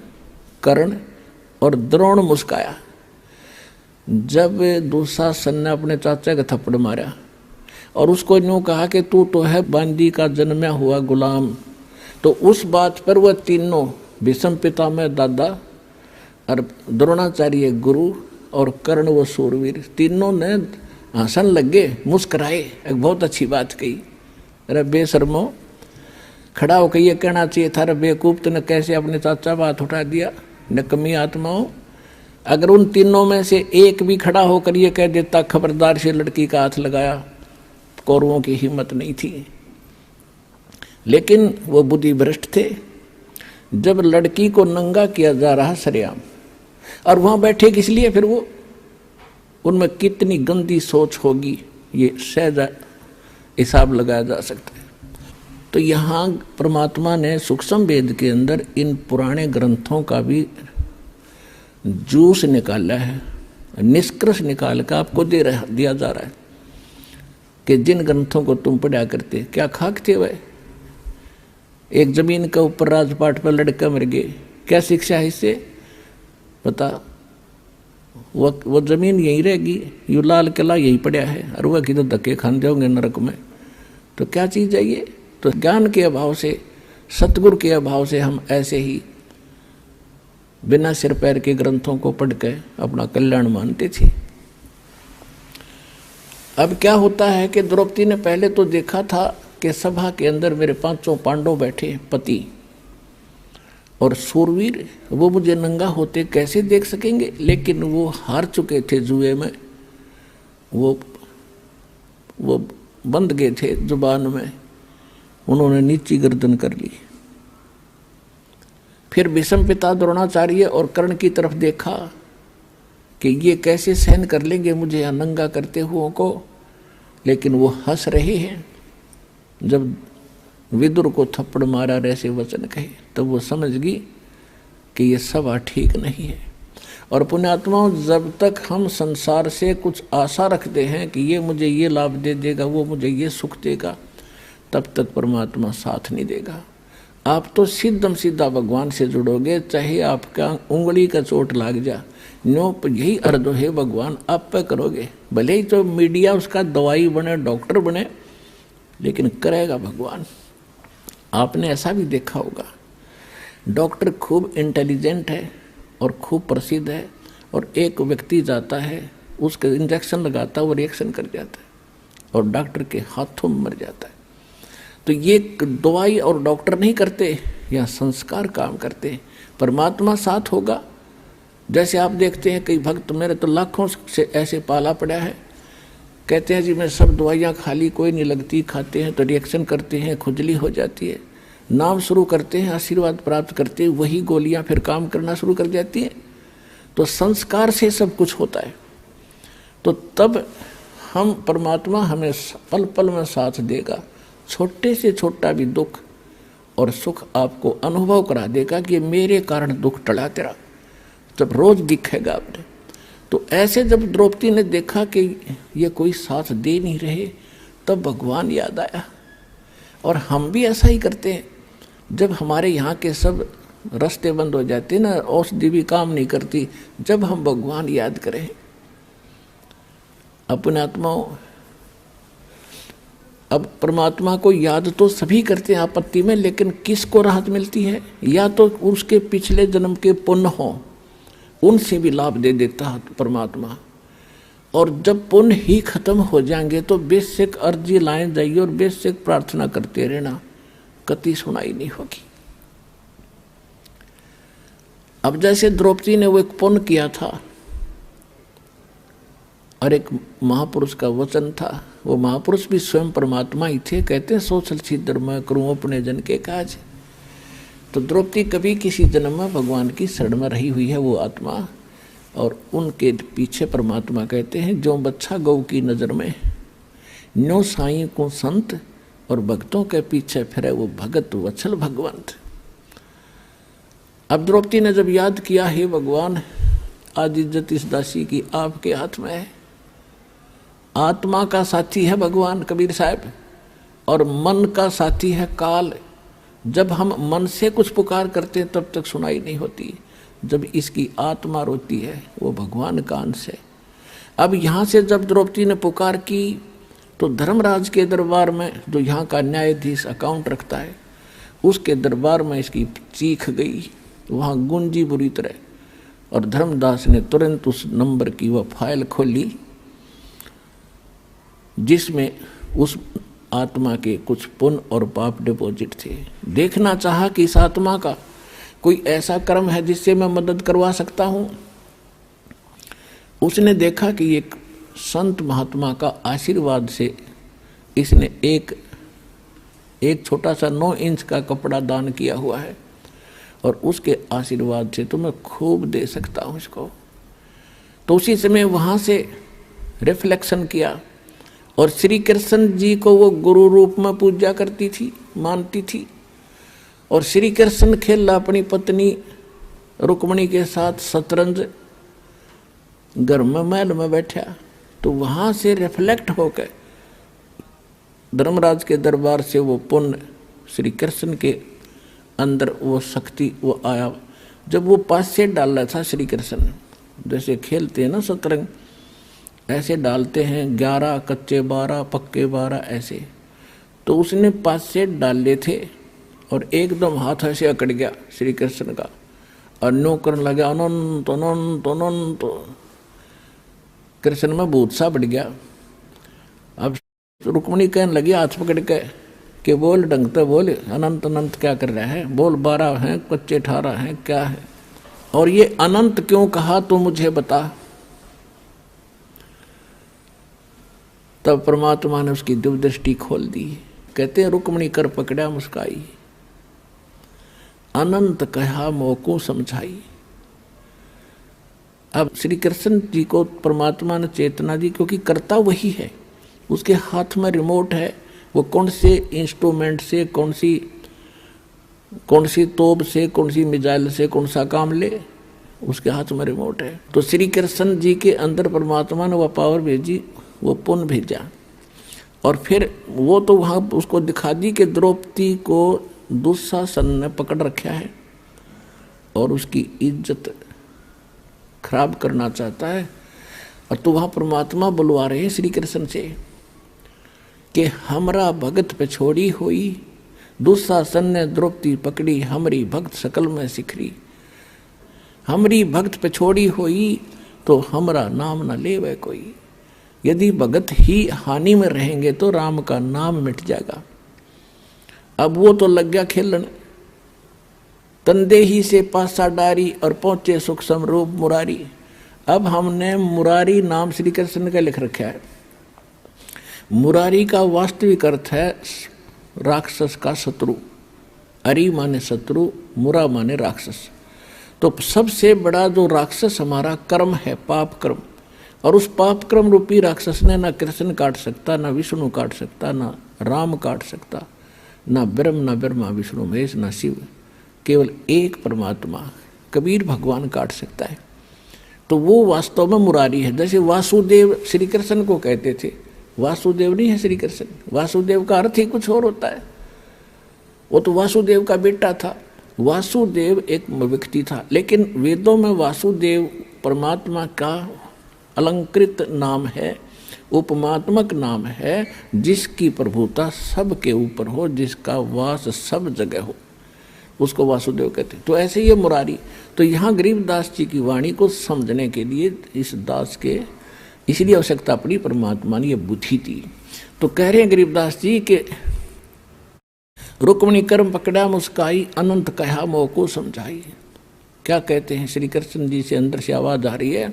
कर्ण और द्रोण मुस्काया। जब दुशासन ने अपने चाचा का थप्पड़ मारा और उसको यूँ कहा कि तू तो है बांदी का जन्मा हुआ गुलाम, तो उस बात पर वह तीनों, भीष्म पितामह दादा और द्रोणाचार्य गुरु और कर्ण वो सूरवीर, तीनों ने हंसन लगे, मुस्कराए, एक बहुत अच्छी बात कही। अरे बेशर्मो, खड़ा होकर ये कहना चाहिए था, अरे बेवकूफ तूने कैसे अपने चाचा बात उठा दिया, निकम्मी आत्माओं। अगर उन तीनों में से एक भी खड़ा होकर ये कह देता खबरदार से लड़की का हाथ लगाया, कौरवों की हिम्मत नहीं थी। लेकिन वो बुद्धि भ्रष्ट थे। जब लड़की को नंगा किया जा रहा सरेआम, और वहां बैठे किस लिए, फिर वो उनमें कितनी गंदी सोच होगी ये सहज हिसाब लगाया जा सकता है। तो यहाँ परमात्मा ने सूक्ष्म वेद के अंदर इन पुराने ग्रंथों का भी जूस निकाला है, निष्कर्ष निकाल कर आपको दिया जा रहा है कि जिन ग्रंथों को तुम पढ़ा करते क्या खाक थे वह। एक जमीन के ऊपर राजपाट पर लड़का मर गए, क्या शिक्षा है इससे? पता, वो जमीन यहीं रहेगी, यू लाल किला यहीं पड़ा है, और वह किधर धक्के खान जाओगे नरक में। तो क्या चीज़ है ये? तो ज्ञान के अभाव से, सतगुरु के अभाव से हम ऐसे ही बिना सिर पैर के ग्रंथों को पढ़ के अपना कल्याण मानते थे। अब क्या होता है कि द्रौपदी ने पहले तो देखा था कि सभा के अंदर मेरे पांचों पांडव बैठे, पति और सूरवीर, वो मुझे नंगा होते कैसे देख सकेंगे। लेकिन वो हार चुके थे जुए में, वो बंध गए थे जुबान में, उन्होंने नीची गर्दन कर ली। फिर भीष्म पिता द्रोणाचार्य और कर्ण की तरफ देखा कि ये कैसे सहन कर लेंगे मुझे यहाँ नंगा करते हुओं को। लेकिन वो हंस रहे हैं। जब विदुर को थप्पड़ मारा, ऐसे वचन कहे, तब वो समझ गई कि ये सभा ठीक नहीं है। और पुण्यात्माओं, जब तक हम संसार से कुछ आशा रखते हैं कि ये मुझे ये लाभ दे देगा, वो मुझे ये सुख देगा, तब तक परमात्मा साथ नहीं देगा। आप तो सीधम सीधा भगवान से जुड़ोगे, चाहे आपका उंगली का चोट लाग जा, नो यही अर्ज है भगवान आप पे करोगे। भले ही तो मीडिया उसका दवाई बने, डॉक्टर बने, लेकिन करेगा भगवान। आपने ऐसा भी देखा होगा, डॉक्टर खूब इंटेलिजेंट है और खूब प्रसिद्ध है, और एक व्यक्ति जाता है, उसके इंजेक्शन लगाता है, वो रिएक्शन कर जाता है और डॉक्टर के हाथों में मर जाता है। तो ये दवाई और डॉक्टर नहीं करते, या संस्कार काम करते। परमात्मा साथ होगा। जैसे आप देखते हैं कई भक्त, मेरे तो लाखों से ऐसे पाला पड़ा है, कहते हैं जी मैं सब दवाइयाँ खा ली, कोई नहीं लगती, खाते हैं तो रिएक्शन करते हैं, खुजली हो जाती है, नाम शुरू करते हैं, आशीर्वाद प्राप्त करते हैं, वही गोलियाँ फिर काम करना शुरू कर जाती हैं। तो संस्कार से सब कुछ होता है। तो तब हम परमात्मा हमें पल पल में साथ देगा। छोटे से छोटा भी दुख और सुख आपको अनुभव करा देगा कि मेरे कारण दुख टला तेरा, जब रोज दिखेगा आपने। तो ऐसे जब द्रौपदी ने देखा कि ये कोई साथ दे नहीं रहे, तब भगवान याद आया। और हम भी ऐसा ही करते हैं, जब हमारे यहाँ के सब रास्ते बंद हो जाते ना, औषधि भी काम नहीं करती, जब हम भगवान याद करें अपने आत्माओं। अब परमात्मा को याद तो सभी करते हैं आपत्ति में, लेकिन किसको राहत मिलती है? या तो उसके पिछले जन्म के पुण्य हो, उनसे भी लाभ दे देता है परमात्मा। और जब पुण्य ही खत्म हो जाएंगे तो बेशक अर्जी लाए जाइए और बेशक प्रार्थना करते रहना, कति सुनाई नहीं होगी। अब जैसे द्रौपदी ने वो एक पुण्य किया था और एक महापुरुष का वचन था, वो महापुरुष भी स्वयं परमात्मा ही थे। कहते हैं सोचल छिद्र मैं करूँ अपने जन के काज। तो द्रौपदी कभी किसी जन्म में भगवान की शरण में रही हुई है वो आत्मा, और उनके पीछे परमात्मा कहते हैं जो बच्चा गौ की नज़र में, न्यो साईं को संत, और भक्तों के पीछे फिरे वो भगत वत्सल भगवंत। अब द्रौपदी ने जब याद किया, हे भगवान आज इज्जत इस दासी की आपके हाथ में है। आत्मा का साथी है भगवान कबीर साहब, और मन का साथी है काल। जब हम मन से कुछ पुकार करते हैं तब तक सुनाई नहीं होती, जब इसकी आत्मा रोती है वो भगवान का अंश है। अब यहाँ से जब द्रौपदी ने पुकार की तो धर्मराज के दरबार में, जो यहाँ का न्यायाधीश अकाउंट रखता है, उसके दरबार में इसकी चीख गई, वहाँ गूंजी बुरी तरह। और धर्मदास ने तुरंत उस नंबर की वह फाइल खोली जिसमें उस आत्मा के कुछ पुण्य और पाप डिपॉजिट थे। देखना चाहा कि इस आत्मा का कोई ऐसा कर्म है जिससे मैं मदद करवा सकता हूँ। उसने देखा कि एक संत महात्मा का आशीर्वाद से इसने एक छोटा सा 9 इंच का कपड़ा दान किया हुआ है, और उसके आशीर्वाद से तो मैं खूब दे सकता हूँ इसको। तो उसी समय वहाँ से रिफ्लेक्शन किया, और श्री कृष्ण जी को वो गुरु रूप में पूजा करती थी, मानती थी। और श्री कृष्ण खेला अपनी पत्नी रुक्मणी के साथ शतरंज, घर में महल में बैठा। तो वहाँ से रिफ्लेक्ट होकर धर्मराज के दरबार से वो पुण्य श्री कृष्ण के अंदर वो शक्ति वो आया। जब वो पास से डाल रहा था श्री कृष्ण, जैसे खेलते हैं ना शतरंज, ऐसे डालते हैं 11 कच्चे 12 पक्के 12 ऐसे, तो उसने पास से डाले थे और एकदम हाथ ऐसे अकड़ गया श्री कृष्ण का, और नो करने लगा अनंत अनंत अनंत। कृष्ण में भूत सा बढ़ गया। अब रुक्मणी कहने लगी हाथ पकड़ के कि बोल ढंग से बोल, अनंत अनंत क्या कर रहा है, बोल 12 हैं कच्चे 18 हैं क्या है, और ये अनंत क्यों कहा तो मुझे बता। तब परमात्मा ने उसकी दिव्य दृष्टि खोल दी। कहते हैं रुक्मणी कर पकड़ा मुस्काई, अनंत कहा मोको समझाई। अब श्री कृष्ण जी को परमात्मा ने चेतना दी, क्योंकि करता वही है, उसके हाथ में रिमोट है। वो कौन से इंस्ट्रूमेंट से, कौन सी तोप से, कौन सी मिसाइल से कौन सा काम ले, उसके हाथ में रिमोट है। तो श्री कृष्ण जी के अंदर परमात्मा ने वह पावर भेजी, वो पुण्य भेजा, और फिर वो तो वहाँ उसको दिखा दी कि द्रौपदी को दुशासन ने पकड़ रखा है और उसकी इज्जत खराब करना चाहता है। और तो वहाँ परमात्मा बुलवा रहे हैं श्री कृष्ण से कि हमरा भगत पे छोड़ी हुई, दुशासन ने द्रौपदी पकड़ी, हमरी भक्त सकल में सिखरी। हमरी भक्त पे छोड़ी हुई तो हमरा नाम न लेवे कोई। यदि भगत ही हानि में रहेंगे तो राम का नाम मिट जाएगा। अब वो तो लग गया खेलन, तंदे ही से पासा डारी और पहुंचे सुख समरूप मुरारी। अब हमने मुरारी नाम श्री कृष्ण का लिख रखा है। मुरारी का वास्तविक अर्थ है राक्षस का शत्रु। अरि माने शत्रु, मुरा माने राक्षस। तो सबसे बड़ा जो राक्षस हमारा कर्म है, पाप कर्म, और उस पाप कर्म रूपी राक्षस ने ना कृष्ण काट सकता, ना विष्णु काट सकता, ना राम काट सकता, ना ब्रह्मा विष्णु महेश, ना शिव, केवल एक परमात्मा कबीर भगवान काट सकता है। तो वो वास्तव में मुरारी है। जैसे वासुदेव श्री कृष्ण को कहते थे, वासुदेव नहीं है श्री कृष्ण। वासुदेव का अर्थ ही कुछ और होता है। वो तो वासुदेव का बेटा था। वासुदेव एक व्यक्ति था, लेकिन वेदों में वासुदेव परमात्मा का अलंकृत नाम है, उपमात्मक नाम है, जिसकी प्रभुता सबके ऊपर हो, जिसका वास सब जगह हो, उसको वासुदेव कहते हैं। तो ऐसे ही मुरारी। तो यहाँ गरीबदास जी की वाणी को समझने के लिए इस दास के इसलिए आवश्यकता पड़ी, परमात्मा ने ये बुद्धि दी। तो कह रहे हैं गरीबदास जी के रुक्मणी कर्म पकड़ा मुस्काई, अनंत कहा मोह को समझाई। क्या कहते हैं श्री कृष्ण जी से अंदर से आवाज आ रही है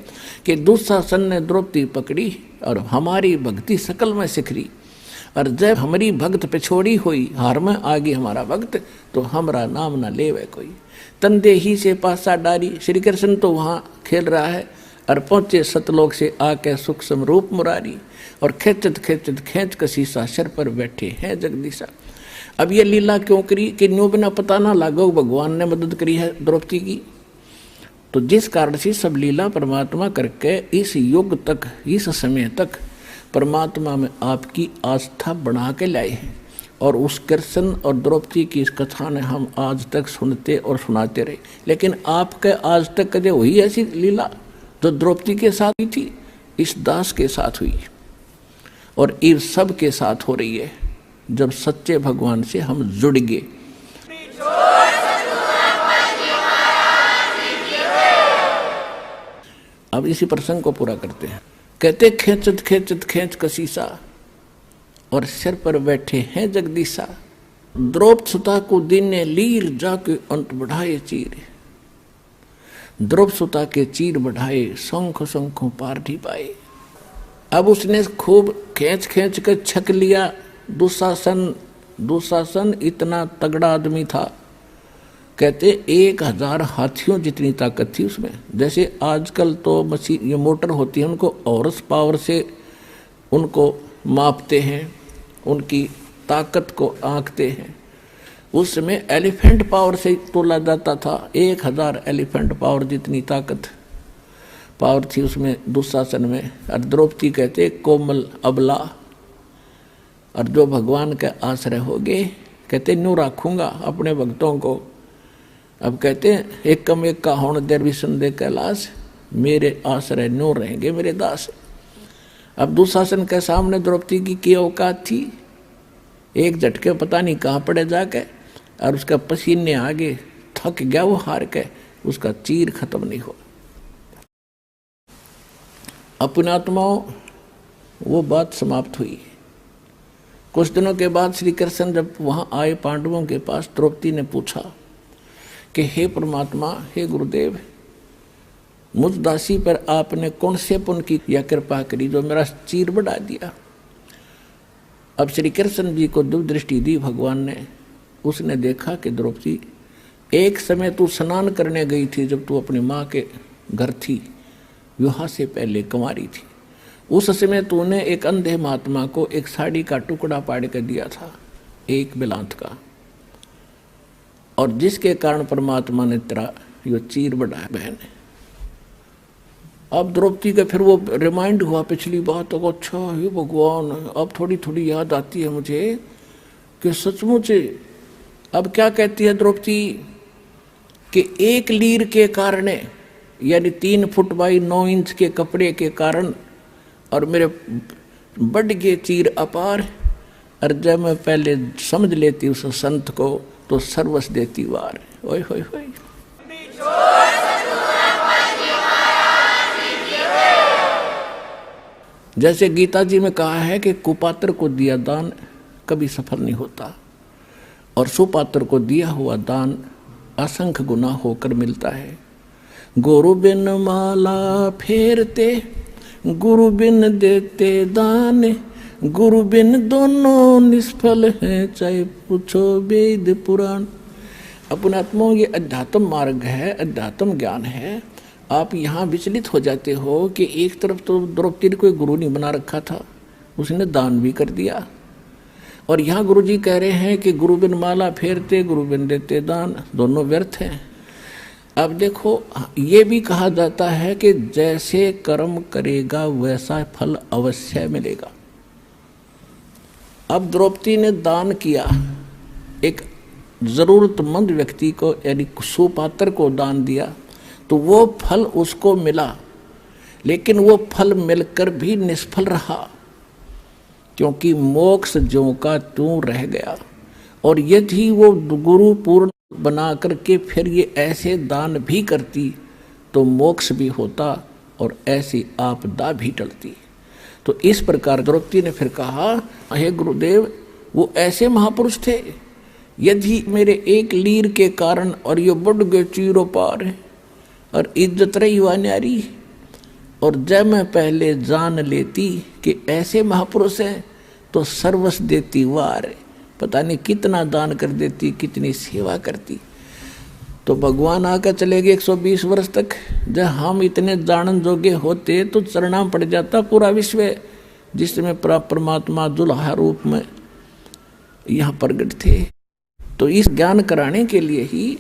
कि दुशासन ने द्रौपदी पकड़ी और हमारी भक्ति सकल में सिखरी। और जब हमारी भक्त पे छोड़ी हुई, हार में आ गई हमारा भक्त, तो हमारा नाम ना लेवे कोई। तंदे ही से पासा डारी। श्री कृष्ण तो वहाँ खेल रहा है और पहुँचे सतलोक से आके सुख समरूप मुरारी। और खेचत खेचत खेच कसीसा सर पर बैठे हैं जगदीशा। अब ये लीला क्यों करी कि न्यू बिना पता ना लागो भगवान ने मदद करी है द्रौपदी की। तो जिस कारण से सब लीला परमात्मा करके इस युग तक, इस समय तक परमात्मा में आपकी आस्था बना के लाए हैं। और उस कृष्ण और द्रौपदी की इस कथा ने हम आज तक सुनते और सुनाते रहे। लेकिन आपके आज तक कदे हुई ऐसी लीला जो द्रौपदी के साथ हुई थी, इस दास के साथ हुई और इस सब के साथ हो रही है, जब सच्चे भगवान से हम जुड़ गए। अब इसी प्रसंग को पूरा करते हैं। कहते खेचत खेचत खेच कसीसा और सिर पर बैठे हैं जगदीशा। द्रौपद सुता को दिन ने लीर जाके अंत बढ़ाए चीर। द्रौपद सुता के चीर बढ़ाए, शंख शंखों पार नहीं पाए। अब उसने खूब खींच खींच कर छक लिया दुशासन। दुशासन इतना तगड़ा आदमी था, कहते 1000 हाथियों जितनी ताकत थी उसमें। जैसे आजकल तो मशीन ये मोटर होती है, उनको हॉर्स पावर से उनको मापते हैं, उनकी ताकत को आंकते हैं। उस समय एलिफेंट पावर से तोला जाता था। 1000 एलिफेंट पावर जितनी ताकत पावर थी उसमें दुशासन में। और द्रौपदी कहते कोमल अबला, और जो भगवान के आश्रय हो गए, कहते न्यू रखूंगा अपने भक्तों को। अब कहते हैं एक कम एक का होण देर भी संदेह कैलाश, मेरे आश्रय न्यू रहेंगे मेरे दास। अब दुशासन के सामने द्रौपदी की औकात थी, एक झटके पता नहीं कहाँ पड़े जाके, और उसका पसीने आगे थक गया वो हार के, उसका चीर खत्म नहीं हुआ। अपने आत्माओं वो बात समाप्त हुई। कुछ दिनों के बाद श्री कृष्ण जब वहाँ आए पांडवों के पास, द्रौपदी ने पूछा कि हे परमात्मा, हे गुरुदेव, मुझ दासी पर आपने कौन से पुण्य की या कृपा करी जो मेरा चीर बढ़ा दिया। अब श्री कृष्ण जी को दिव्य दृष्टि दी भगवान ने। उसने देखा कि द्रौपदी, एक समय तू स्नान करने गई थी जब तू अपनी माँ के घर थी, विवाह से पहले कुंवारी थी। उस समय तूने एक अंधे महात्मा को एक साड़ी का टुकड़ा पाड़ कर दिया था, एक बिलांत का, और जिसके कारण परमात्मा ने तेरा यो चीर बढ़ाया बहन। अब द्रौपदी का फिर वो रिमाइंड हुआ पिछली बात को, अच्छा हे भगवान, अब थोड़ी थोड़ी याद आती है मुझे कि सचमुच अब क्या कहती है द्रौपदी कि 1 लीर के कारण, यानी 3 फुट बाई 9 इंच के कपड़े के कारण, और मेरे बढ़ गए चीर अपार, और जब मैं पहले समझ लेती उस संत को तो सर्वस देती वार। ओए होए होए। जैसे गीता जी में कहा है कि कुपात्र को दिया दान कभी सफल नहीं होता, और सुपात्र को दिया हुआ दान असंख्य गुना होकर मिलता है। गुरु बिन माला फेरते, गुरु बिन देते दान, गुरु बिन दोनों निष्फल हैं, चाहे पूछो वेद पुराण। अपने आत्मा ये अध्यात्म मार्ग है, अध्यात्म ज्ञान है। आप यहाँ विचलित हो जाते हो कि एक तरफ तो द्रौपदी ने कोई गुरु नहीं बना रखा था, उसने दान भी कर दिया, और यहाँ गुरु जी कह रहे हैं कि गुरु बिन माला फेरते, गुरु बिन देते दान, दोनों व्यर्थ हैं। अब देखो, ये भी कहा जाता है कि जैसे कर्म करेगा वैसा फल अवश्य मिलेगा। अब द्रौपदी ने दान किया, एक जरूरतमंद व्यक्ति को यानी सुपात्र को दान दिया, तो वो फल उसको मिला, लेकिन वो फल मिलकर भी निष्फल रहा, क्योंकि मोक्ष ज्यों का त्यों रह गया। और यदि वो गुरु पूर्ण बना करके फिर ये ऐसे दान भी करती तो मोक्ष भी होता और ऐसी आपदा भी टलती। तो इस प्रकार द्रौपदी ने फिर कहा, हे गुरुदेव, वो ऐसे महापुरुष थे, यदि मेरे 1 लीर के कारण और ये बढ़ गए चीरों पार, और इज्जत रही हुआ न्यारी, और जब मैं पहले जान लेती कि ऐसे महापुरुष हैं तो सर्वस देती वार, पता नहीं कितना दान कर देती, कितनी सेवा करती। तो भगवान आकर चले गए 120 वर्ष तक। जब हम इतने जानन जोगे होते तो चरणाम पड़ जाता पूरा विश्व, जिसमें परमात्मा दुल्हा रूप में यहाँ प्रकट थे। तो इस ज्ञान कराने के लिए ही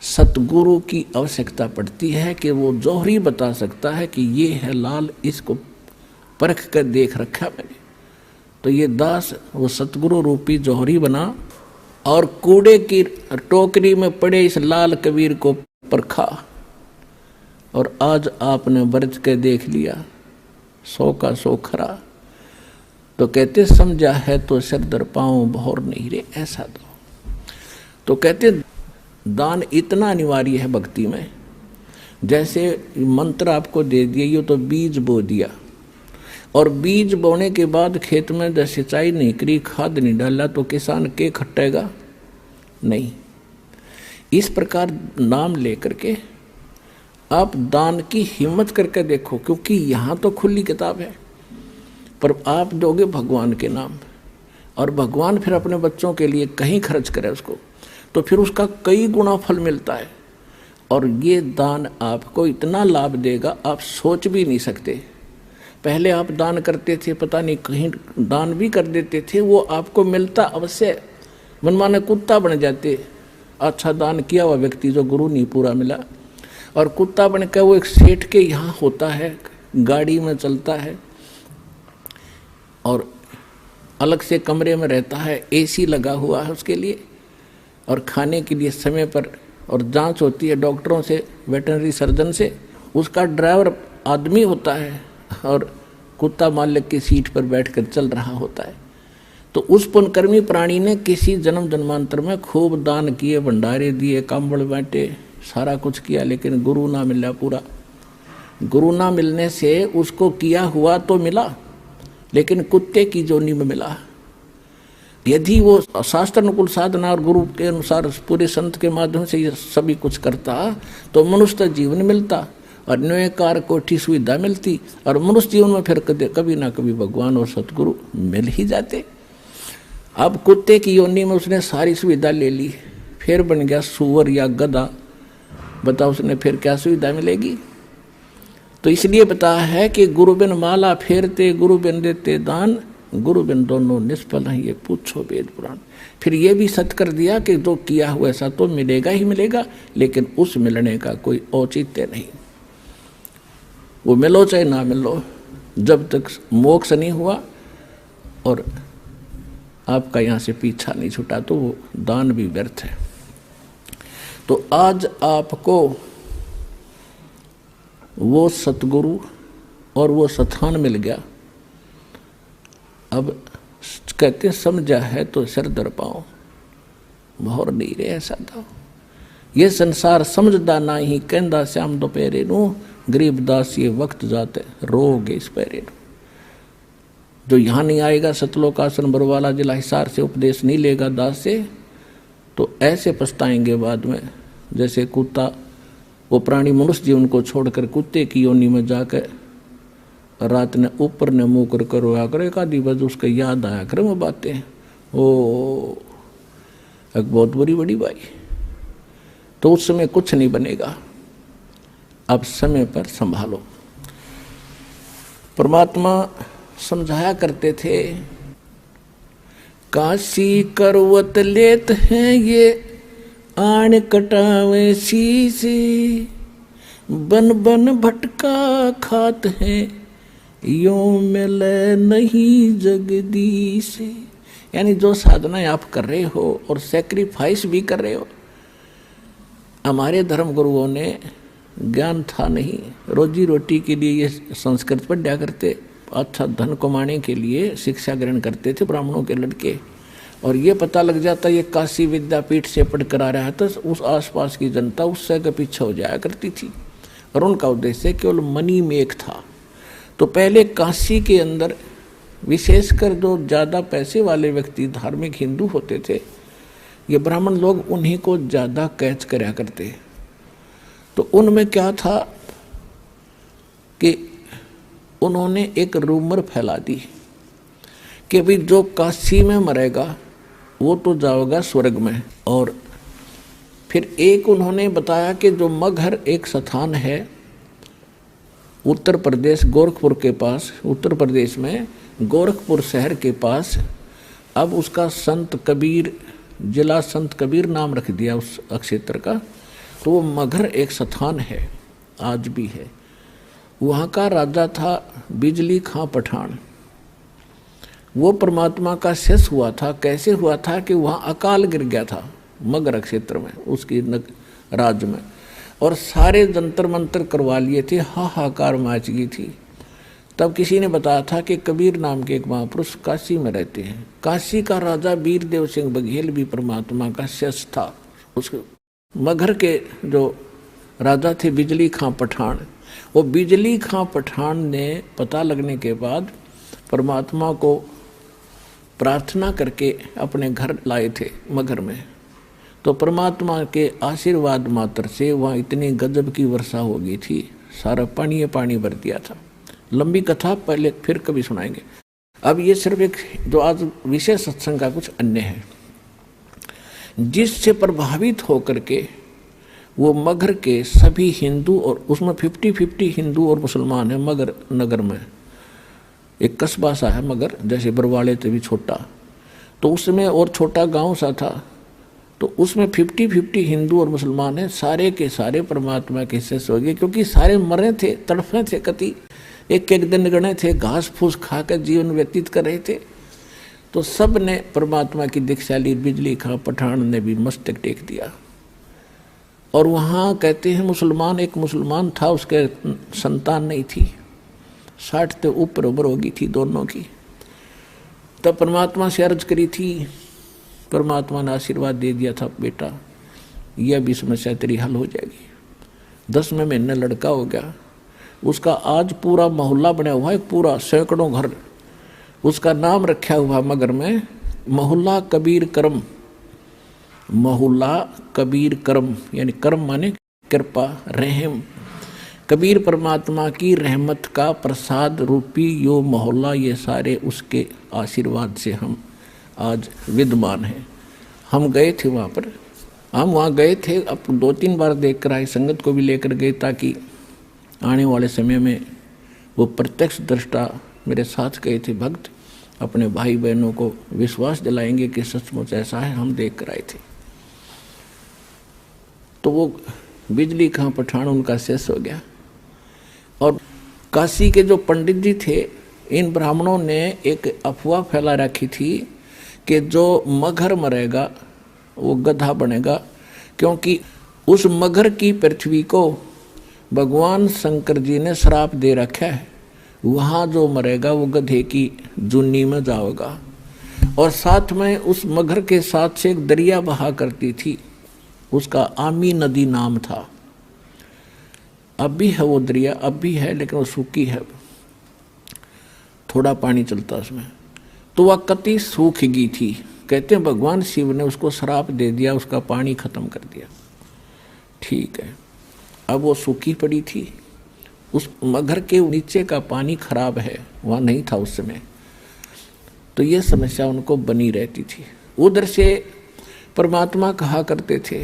सतगुरु की आवश्यकता पड़ती है कि वो जौहरी बता सकता है कि ये है लाल, इसको परख कर देख रखा मैंने। तो ये दास वो सतगुरु रूपी जौहरी बना, और कूड़े की टोकरी में पड़े इस लाल कबीर को परखा, और आज आपने बरत के देख लिया 100 का 100 खरा। तो कहते समझा है तो सिर दर पाँव भौर नहीं रे ऐसा दो। तो कहते दान इतना अनिवार्य है भक्ति में। जैसे मंत्र आपको दे दिया, ये तो बीज बो दिया, और बीज बोने के बाद खेत में जब सिंचाई नहीं करी, खाद नहीं डाला, तो किसान के खट्टेगा नहीं। इस प्रकार नाम लेकर के आप दान की हिम्मत करके देखो, क्योंकि यहाँ तो खुली किताब है, पर आप दोगे भगवान के नाम, और भगवान फिर अपने बच्चों के लिए कहीं खर्च करे उसको, तो फिर उसका कई गुना फल मिलता है। और ये दान आपको इतना लाभ देगा आप सोच भी नहीं सकते। पहले आप दान करते थे, पता नहीं कहीं दान भी कर देते थे, वो आपको मिलता अवश्य, मनमाने कुत्ता बन जाते। अच्छा दान किया हुआ व्यक्ति जो गुरु नहीं पूरा मिला, और कुत्ता बन कर वो एक सेठ के यहाँ होता है, गाड़ी में चलता है, और अलग से कमरे में रहता है, एसी लगा हुआ है उसके लिए, और खाने के लिए समय पर, और जांच होती है डॉक्टरों से, वेटरनरी सर्जन से। उसका ड्राइवर आदमी होता है और कुत्ता मालिक की सीट पर बैठकर चल रहा होता है। तो उस पुण्यकर्मी प्राणी ने किसी जन्म जन्मांतर में खूब दान किए, भंडारे दिए, कंबल बांटे, सारा कुछ किया, लेकिन गुरु ना मिला पूरा। गुरु ना मिलने से उसको किया हुआ तो मिला, लेकिन कुत्ते की जोनी में मिला। यदि वो शास्त्र अनुकूल साधना और गुरु के अनुसार पूरे संत के माध्यम से ये सभी कुछ करता तो मनुष्य जीवन मिलता, और न्यायकार कोठी सुविधा मिलती, और मनुष्य जीवन में फिर कभी ना कभी भगवान और सतगुरु मिल ही जाते। अब कुत्ते की योनि में उसने सारी सुविधा ले ली, फिर बन गया सुअर या गधा, बताओ उसने फिर क्या सुविधा मिलेगी। तो इसलिए बताया है कि गुरु बिन माला फेरते, गुरु बिन देते दान, गुरु बिन दोनों निष्फल हैं, ये पूछो वेद पुराण। फिर ये भी सत्य कर दिया कि जो किया हुआ ऐसा तो मिलेगा ही मिलेगा, लेकिन उस मिलने का कोई औचित्य नहीं। वो मिलो चाहे ना मिलो, जब तक मोक्ष नहीं हुआ और आपका यहाँ से पीछा नहीं छूटा तो वो दान भी व्यर्थ है। तो आज आपको वो सतगुरु और वो स्थान मिल गया। अब कहते समझा है तो सिर दर पाओ, मोहर नहीं रे ऐसा था। ये संसार समझदा ना ही कहंदा श्याम दोपहरे नू, गरीबदास ये वक्त जाते रोगे इस पैरे नू। जो यहाँ नहीं आएगा सतलोक आसन बरवाला जिला हिसार से उपदेश नहीं लेगा दास से, तो ऐसे पछताएंगे बाद में जैसे कुत्ता, वो प्राणी मनुष्य जीवन को छोड़कर कुत्ते की योनि में जाकर रात ने ऊपर ने मुँह कर रोया करे, एक आधी बज उसको याद आया करे वो बातें, वो एक बहुत बड़ी बड़ी बाई। तो उस समय कुछ नहीं बनेगा, अब समय पर संभालो। परमात्मा समझाया करते थे, काशी करवत लेत हैं ये आण कटावे शीशे, बन बन भटका खात हैं यो मिले नहीं जगदीश। यानी जो साधनाएं आप कर रहे हो और सेक्रीफाइस भी कर रहे हो, हमारे धर्म गुरुओं ने ज्ञान था नहीं, रोजी रोटी के लिए ये संस्कृत पढ़ा करते, अच्छा धन कमाने के लिए शिक्षा ग्रहण करते थे ब्राह्मणों के लड़के। और ये पता लग जाता ये काशी विद्यापीठ से पढ़ कर आ रहा है तो उस आसपास की जनता उससे के पीछे हो जाया करती थी और उनका उद्देश्य केवल मनी मेक था। तो पहले काशी के अंदर विशेषकर जो ज़्यादा पैसे वाले व्यक्ति धार्मिक हिंदू होते थे, ये ब्राह्मण लोग उन्हीं को ज़्यादा कैच कराया करते। तो उनमें क्या था कि उन्होंने एक रूमर फैला दी कि भाई जो काशी में मरेगा वो तो जाएगा स्वर्ग में। और फिर एक उन्होंने बताया कि जो मगहर एक स्थान है उत्तर प्रदेश गोरखपुर के पास, उत्तर प्रदेश में गोरखपुर शहर के पास, अब उसका संत कबीर जिला संत कबीर नाम रख दिया उस क्षेत्र का। तो वो मगहर एक स्थान है, आज भी है। वहाँ का राजा था बिजली खां पठान। वो परमात्मा का शेष हुआ था। कैसे हुआ था कि वहाँ अकाल गिर गया था मगहर क्षेत्र में, उसकी राज्य में, और सारे जंतर मंतर करवा लिए थे, हाहाकार मच गई थी। तब किसी ने बताया था कि कबीर नाम के एक महापुरुष काशी में रहते हैं। काशी का राजा वीरदेव सिंह बघेल भी परमात्मा का शेष था। उसके मगहर के जो राजा थे बिजली खां पठान, वो बिजली खां पठान ने पता लगने के बाद परमात्मा को प्रार्थना करके अपने घर लाए थे मगहर में। तो परमात्मा के आशीर्वाद मात्र से वहाँ इतनी गजब की वर्षा हो गई थी, सारा पानी पानी भर दिया था। लंबी कथा पहले फिर कभी सुनाएंगे। अब ये सिर्फ एक जो आज विशेष सत्संग का कुछ अन्य है, जिससे प्रभावित होकर के वो मगहर के सभी हिंदू, और उसमें 50-50 हिंदू और मुसलमान है। मगहर नगर में एक कस्बा सा है मगहर, जैसे बरवाले से भी छोटा, तो उसमें और छोटा गांव सा था। तो उसमें 50-50 हिंदू और मुसलमान हैं। सारे के सारे परमात्मा के शिष्य हो गए, क्योंकि सारे मरे थे, तड़फे थे, कति एक एक दिन गणे थे, घास फूस खाकर जीवन व्यतीत कर रहे थे। तो सब ने परमात्मा की दीक्षा ली। बिजली खां पठान ने भी मस्तक टेक दिया। और वहाँ कहते हैं मुसलमान, एक मुसलमान था, उसके संतान नहीं थी, 60 से ऊपर उम्र होगी थी दोनों की। तब परमात्मा से अर्ज करी थी, परमात्मा ने आशीर्वाद दे दिया था, बेटा यह भी समस्या तेरी हल हो जाएगी। 10वें महीने लड़का हो गया। उसका आज पूरा मोहल्ला बना हुआ है, पूरा सैकड़ों घर। उसका नाम रखा हुआ मगहर में मोहल्ला कबीर करम। मोहल्ला कबीर करम, यानी करम माने कृपा, रहम। कबीर परमात्मा की रहमत का प्रसाद रूपी यो मोहल्ला, ये सारे उसके आशीर्वाद से हम आज विद्यमान हैं। हम गए थे वहाँ पर, हम वहाँ गए थे, अब 2-3 बार देख कर आए, संगत को भी लेकर गए, ताकि आने वाले समय में वो प्रत्यक्ष दृष्टा मेरे साथ गए थे भक्त, अपने भाई बहनों को विश्वास दिलाएंगे कि सचमुच ऐसा है, हम देख कर आए थे। तो वो बिजली खां पठान उनका शेष हो गया। और काशी के जो पंडित जी थे, इन ब्राह्मणों ने एक अफवाह फैला रखी थी कि जो मगर मरेगा वो गधा बनेगा, क्योंकि उस मगर की पृथ्वी को भगवान शंकर जी ने श्राप दे रखा है। वहाँ जो मरेगा वो गधे की जुन्नी में जाएगा। और साथ में उस मगर के साथ से एक दरिया बहा करती थी, उसका आमी नदी नाम था। अब भी है वो दरिया, अब भी है, लेकिन वो सूखी है, थोड़ा पानी चलता उसमें। तो वह कति सूख गई थी। कहते हैं भगवान शिव ने उसको श्राप दे दिया, उसका पानी खत्म कर दिया। ठीक है, अब वो सूखी पड़ी थी। उस मगर के नीचे का पानी खराब है, वहाँ नहीं था उस समय। तो ये समस्या उनको बनी रहती थी। उधर से परमात्मा कहा करते थे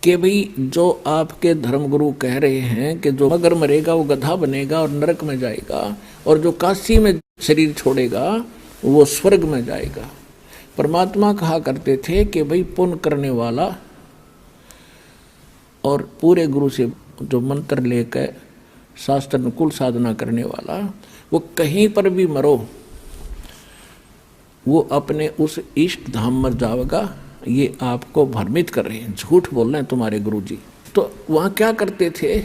कि भाई जो आपके धर्मगुरु कह रहे हैं कि जो मगर मरेगा वो गधा बनेगा और नरक में जाएगा, और जो काशी में शरीर छोड़ेगा वो स्वर्ग में जाएगा। परमात्मा कहा करते थे कि भाई पुण्य करने वाला और पूरे गुरु से जो मंत्र लेकर शास्त्र अनुकूल साधना करने वाला, वो कहीं पर भी मरो वो अपने उस इष्ट धाम में जाएगा। ये आपको भ्रमित कर रहे हैं, झूठ बोल रहे हैं तुम्हारे गुरुजी। तो वहाँ क्या करते थे,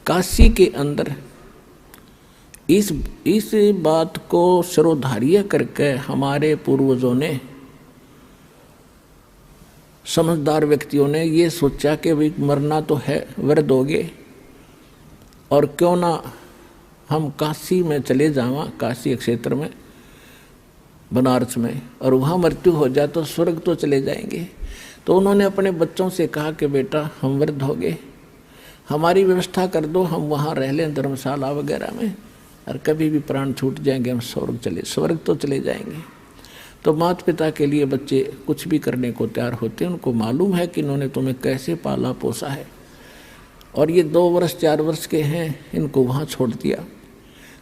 काशी के अंदर इस बात को सिरोधार्य करके हमारे पूर्वजों ने, समझदार व्यक्तियों ने ये सोचा कि भाई मरना तो है, वृद्ध हो गए, और क्यों ना हम काशी में चले जावा, काशी क्षेत्र में, बनारस में, और वहाँ मृत्यु हो जाए तो स्वर्ग तो चले जाएंगे। तो उन्होंने अपने बच्चों से कहा कि बेटा हम वृद्ध हो गए, हमारी व्यवस्था कर दो, हम वहाँ रह लें धर्मशाला वगैरह में, और कभी भी प्राण छूट जाएंगे हम स्वर्ग तो चले जाएंगे। तो माता पिता के लिए बच्चे कुछ भी करने को तैयार होते हैं। उनको मालूम है कि इन्होंने तुम्हें कैसे पाला पोसा है, और ये 2 वर्ष 4 वर्ष के हैं, इनको वहाँ छोड़ दिया।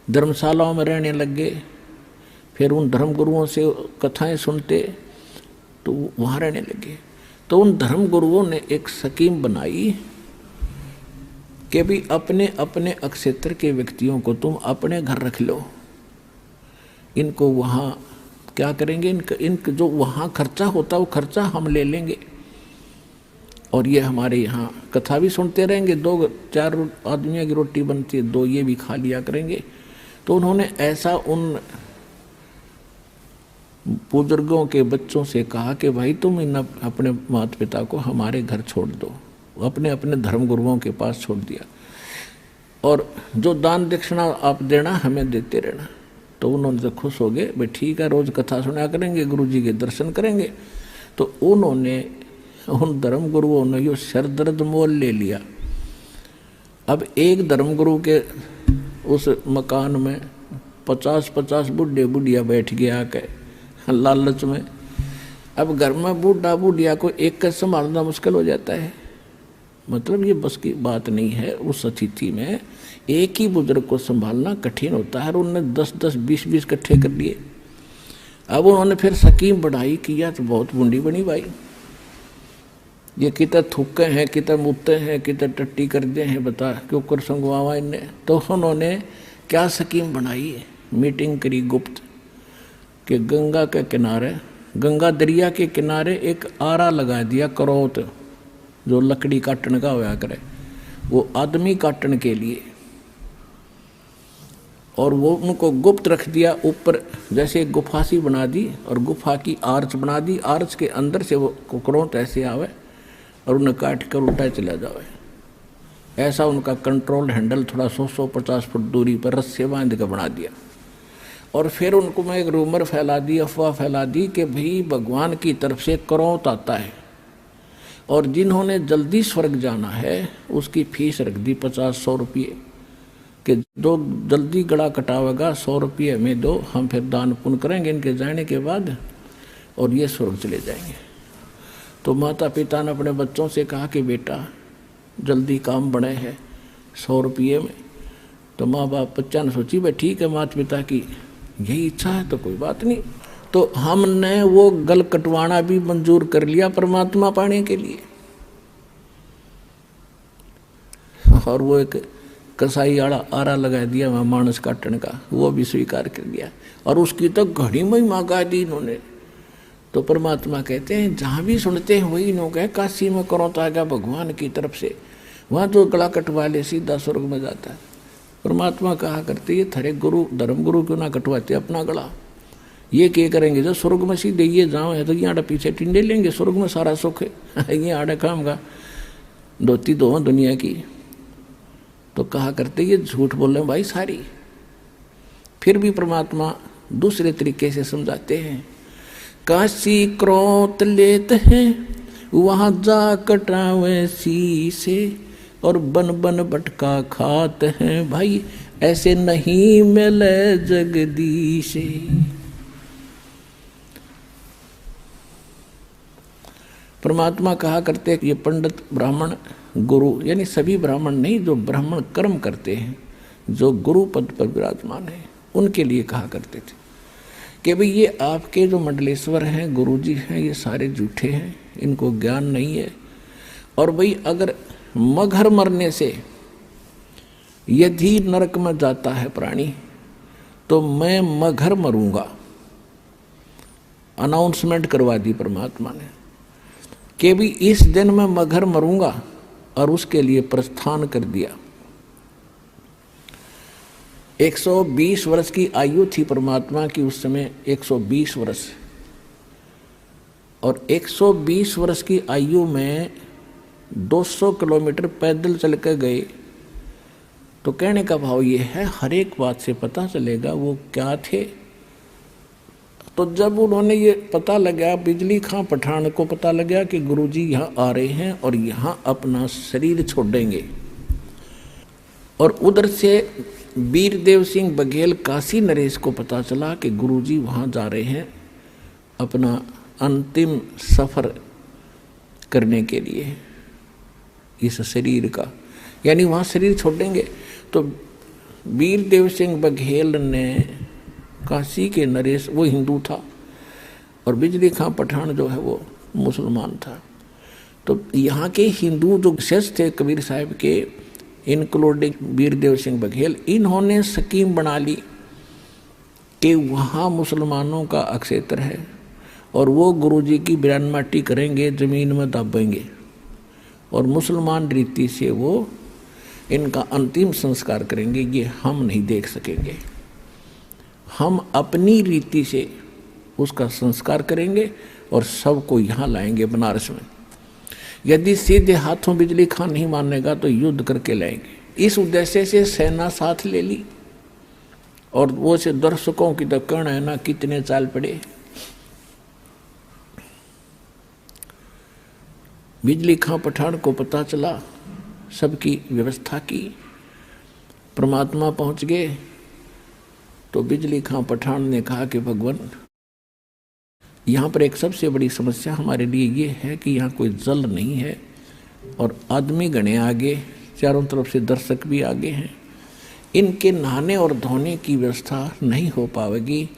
धर्मशालाओं में रहने लग गए, फिर उन धर्मगुरुओं से कथाएं सुनते तो वहाँ रहने लगे। तो उन धर्मगुरुओं ने एक स्कीम बनाई कि भी अपने अपने क्षेत्र के व्यक्तियों को तुम अपने घर रख लो, इनको वहाँ क्या करेंगे, इनका जो वहाँ खर्चा होता वो खर्चा हम ले लेंगे, और ये हमारे यहाँ कथा भी सुनते रहेंगे। 2-4 आदमियों की रोटी बनती है, 2 ये भी खा लिया करेंगे। तो उन्होंने ऐसा उन बुजुर्गों के बच्चों से कहा कि भाई तुम इन अपने माता पिता को हमारे घर छोड़ दो, अपने अपने धर्मगुरुओं के पास छोड़ दिया, और जो दान दक्षिणा आप देना हमें देते रहना। तो उन्होंने तो खुश हो गए, भाई ठीक है, रोज कथा सुना करेंगे, गुरुजी के दर्शन करेंगे। तो उन्होंने उन धर्मगुरुओं ने यो सरदर्द मोल ले लिया। अब एक धर्मगुरु के उस मकान में 50-50 बुढ़े बुढ़िया बैठ गया आके लालच में। अब घर में बूढ़ा बुढ़िया को एक का संभालना मुश्किल हो जाता है, मतलब ये बस की बात नहीं है। उस स्थिति में एक ही बुजुर्ग को संभालना कठिन होता है, और उन्होंने 10-10 20-20 इकट्ठे कर लिए। अब उन्होंने फिर स्कीम बढ़ाई, किया तो बहुत बूढ़ी बनी भाई, ये कितना थूके हैं, कितना मुत्ते हैं, कितना टट्टी कर दे हैं, बता क्यों कर संगवावा इनने। तो उन्होंने क्या स्कीम बनाई, मीटिंग करी गुप्त कि गंगा के किनारे, गंगा दरिया के किनारे एक आरा लगा दिया, करौत जो लकड़ी काटने का होया करे, वो आदमी काटने के लिए, और वो उनको गुप्त रख दिया। ऊपर जैसे एक गुफा सी बना दी, और गुफा की आर्च बना दी, आर्च के अंदर से वो करौत ऐसे आवे और उन्हें काट कर उल्टा चला जावे। ऐसा उनका कंट्रोल हैंडल थोड़ा 100-150 फुट दूरी पर रस्से बांध कर बना दिया। और फिर उनको मैं एक रूमर फैला दी, अफवाह फैला दी कि भाई भगवान की तरफ से करौत आता है, और जिन्होंने जल्दी स्वर्ग जाना है उसकी फीस रख दी 50-100 रुपये, कि जो जल्दी गड़ा कटावेगा 100 रुपये में दो, हम फिर दान पुण्य करेंगे इनके जाने के बाद, और ये स्वर्ग चले जाएंगे। तो माता पिता ने अपने बच्चों से कहा कि बेटा जल्दी काम बने है 100 रुपये में। तो माँ बाप बच्चा ने सोची भाई ठीक है, माता पिता की यही इच्छा है तो कोई बात नहीं। तो हमने वो गल कटवाना भी मंजूर कर लिया परमात्मा पाने के लिए। और वो एक कसाई आरा लगा दिया वहाँ मानस काटने का, वो भी स्वीकार कर दिया और उसकी तो घड़ी महिमा गा दी इन्होंने। तो परमात्मा कहते हैं जहाँ भी सुनते हैं वही नो कहे काशी में करो तो आगा भगवान की तरफ से, वहाँ तो गला कटवा ले सीधा स्वर्ग में जाता है। परमात्मा कहा करते ये थारे गुरु धर्म गुरु क्यों ना कटवाते अपना गला, ये क्या करेंगे जब स्वर्ग में सीधे ये जाओ है तो ये आड़ा पीछे टिंडे लेंगे, स्वर्ग में सारा सुख है ये आड़ा काम का धोती दो दुनिया की। तो कहा करते ये झूठ बोल रहे भाई सारी। फिर भी परमात्मा दूसरे तरीके से समझाते हैं, काशी क्रोत लेते हैं वहाँ जा कटावे सी से और बन बन भटका खाते हैं, भाई ऐसे नहीं मिले जगदीशे। परमात्मा कहा करते ये पंडित ब्राह्मण गुरु यानी सभी ब्राह्मण नहीं, जो ब्राह्मण कर्म करते हैं, जो गुरु पद पर विराजमान है, उनके लिए कहा करते थे कि भाई ये आपके जो मंडलेश्वर हैं गुरुजी हैं ये सारे झूठे हैं, इनको ज्ञान नहीं है। और भाई अगर मगर मरने से यदि नरक में जाता है प्राणी तो मैं मगर मरूंगा, अनाउंसमेंट करवा दी परमात्मा ने कि भी इस दिन मैं मगर मरूंगा और उसके लिए प्रस्थान कर दिया। 120 वर्ष की आयु थी परमात्मा की उस समय, 120 वर्ष। और 120 वर्ष की आयु में 200 किलोमीटर पैदल चल कर गए। तो कहने का भाव ये है हर एक बात से पता चलेगा वो क्या थे। तो जब उन्होंने ये पता लगा, बिजली खां पठान को पता लगा कि गुरुजी यहाँ आ रहे हैं और यहाँ अपना शरीर छोड़ेंगे, और उधर से वीरदेव सिंह बघेल काशी नरेश को पता चला कि गुरुजी वहाँ जा रहे हैं अपना अंतिम सफ़र करने के लिए इस शरीर का, यानी वहाँ शरीर छोड़ेंगे। तो वीरदेव सिंह बघेल ने काशी के नरेश, वो हिंदू था, और बिजली खां पठान जो है वो मुसलमान था। तो यहाँ के हिंदू जो शिष्य थे कबीर साहब के, इंक्लूडिंग वीरदेव सिंह बघेल, इन्होंने स्कीम बना ली कि वहाँ मुसलमानों का अक्षेत्र है और वो गुरुजी की बिरान माटी करेंगे, ज़मीन में दबेंगे और मुसलमान रीति से वो इनका अंतिम संस्कार करेंगे। ये हम नहीं देख सकेंगे, हम अपनी रीति से उसका संस्कार करेंगे और सबको यहाँ लाएंगे बनारस में। यदि सीधे हाथों बिजली खां नहीं मानेगा तो युद्ध करके लाएंगे। इस उद्देश्य से सेना साथ ले ली और वो से दर्शकों की तो कहना है ना कितने चाल पड़े। बिजली खां पठान को पता चला, सबकी व्यवस्था की, परमात्मा पहुंच गए। तो बिजली खां पठान ने कहा कि भगवान यहाँ पर एक सबसे बड़ी समस्या हमारे लिए ये है कि यहाँ कोई जल नहीं है और आदमी गणे आगे, चारों तरफ से दर्शक भी आगे हैं, इनके नहाने और धोने की व्यवस्था नहीं हो पाएगी।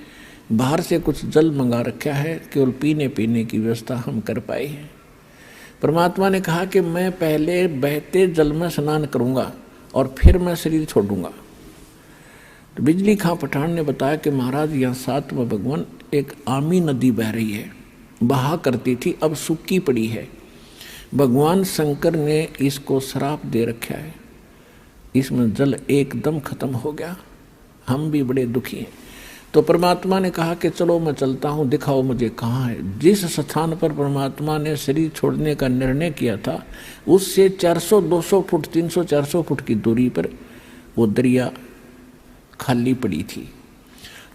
बाहर से कुछ जल मंगा रखा है, केवल पीने की व्यवस्था हम कर पाए हैं। परमात्मा ने कहा कि मैं पहले बहते जल में स्नान करूँगा और फिर मैं शरीर छोड़ूंगा। तो बिजली खां पठान ने बताया कि महाराज यहाँ साथ में भगवान एक आमी नदी बह रही है, बहा करती थी, अब सूखी पड़ी है। भगवान शंकर ने इसको श्राप दे रखा है, इसमें जल एकदम खत्म हो गया, हम भी बड़े दुखी हैं। तो परमात्मा ने कहा कि चलो मैं चलता हूँ, दिखाओ मुझे कहाँ है। जिस स्थान पर परमात्मा ने शरीर छोड़ने का निर्णय किया था उससे 400-200 फुट 300-400 फुट की दूरी पर वो दरिया खाली पड़ी थी।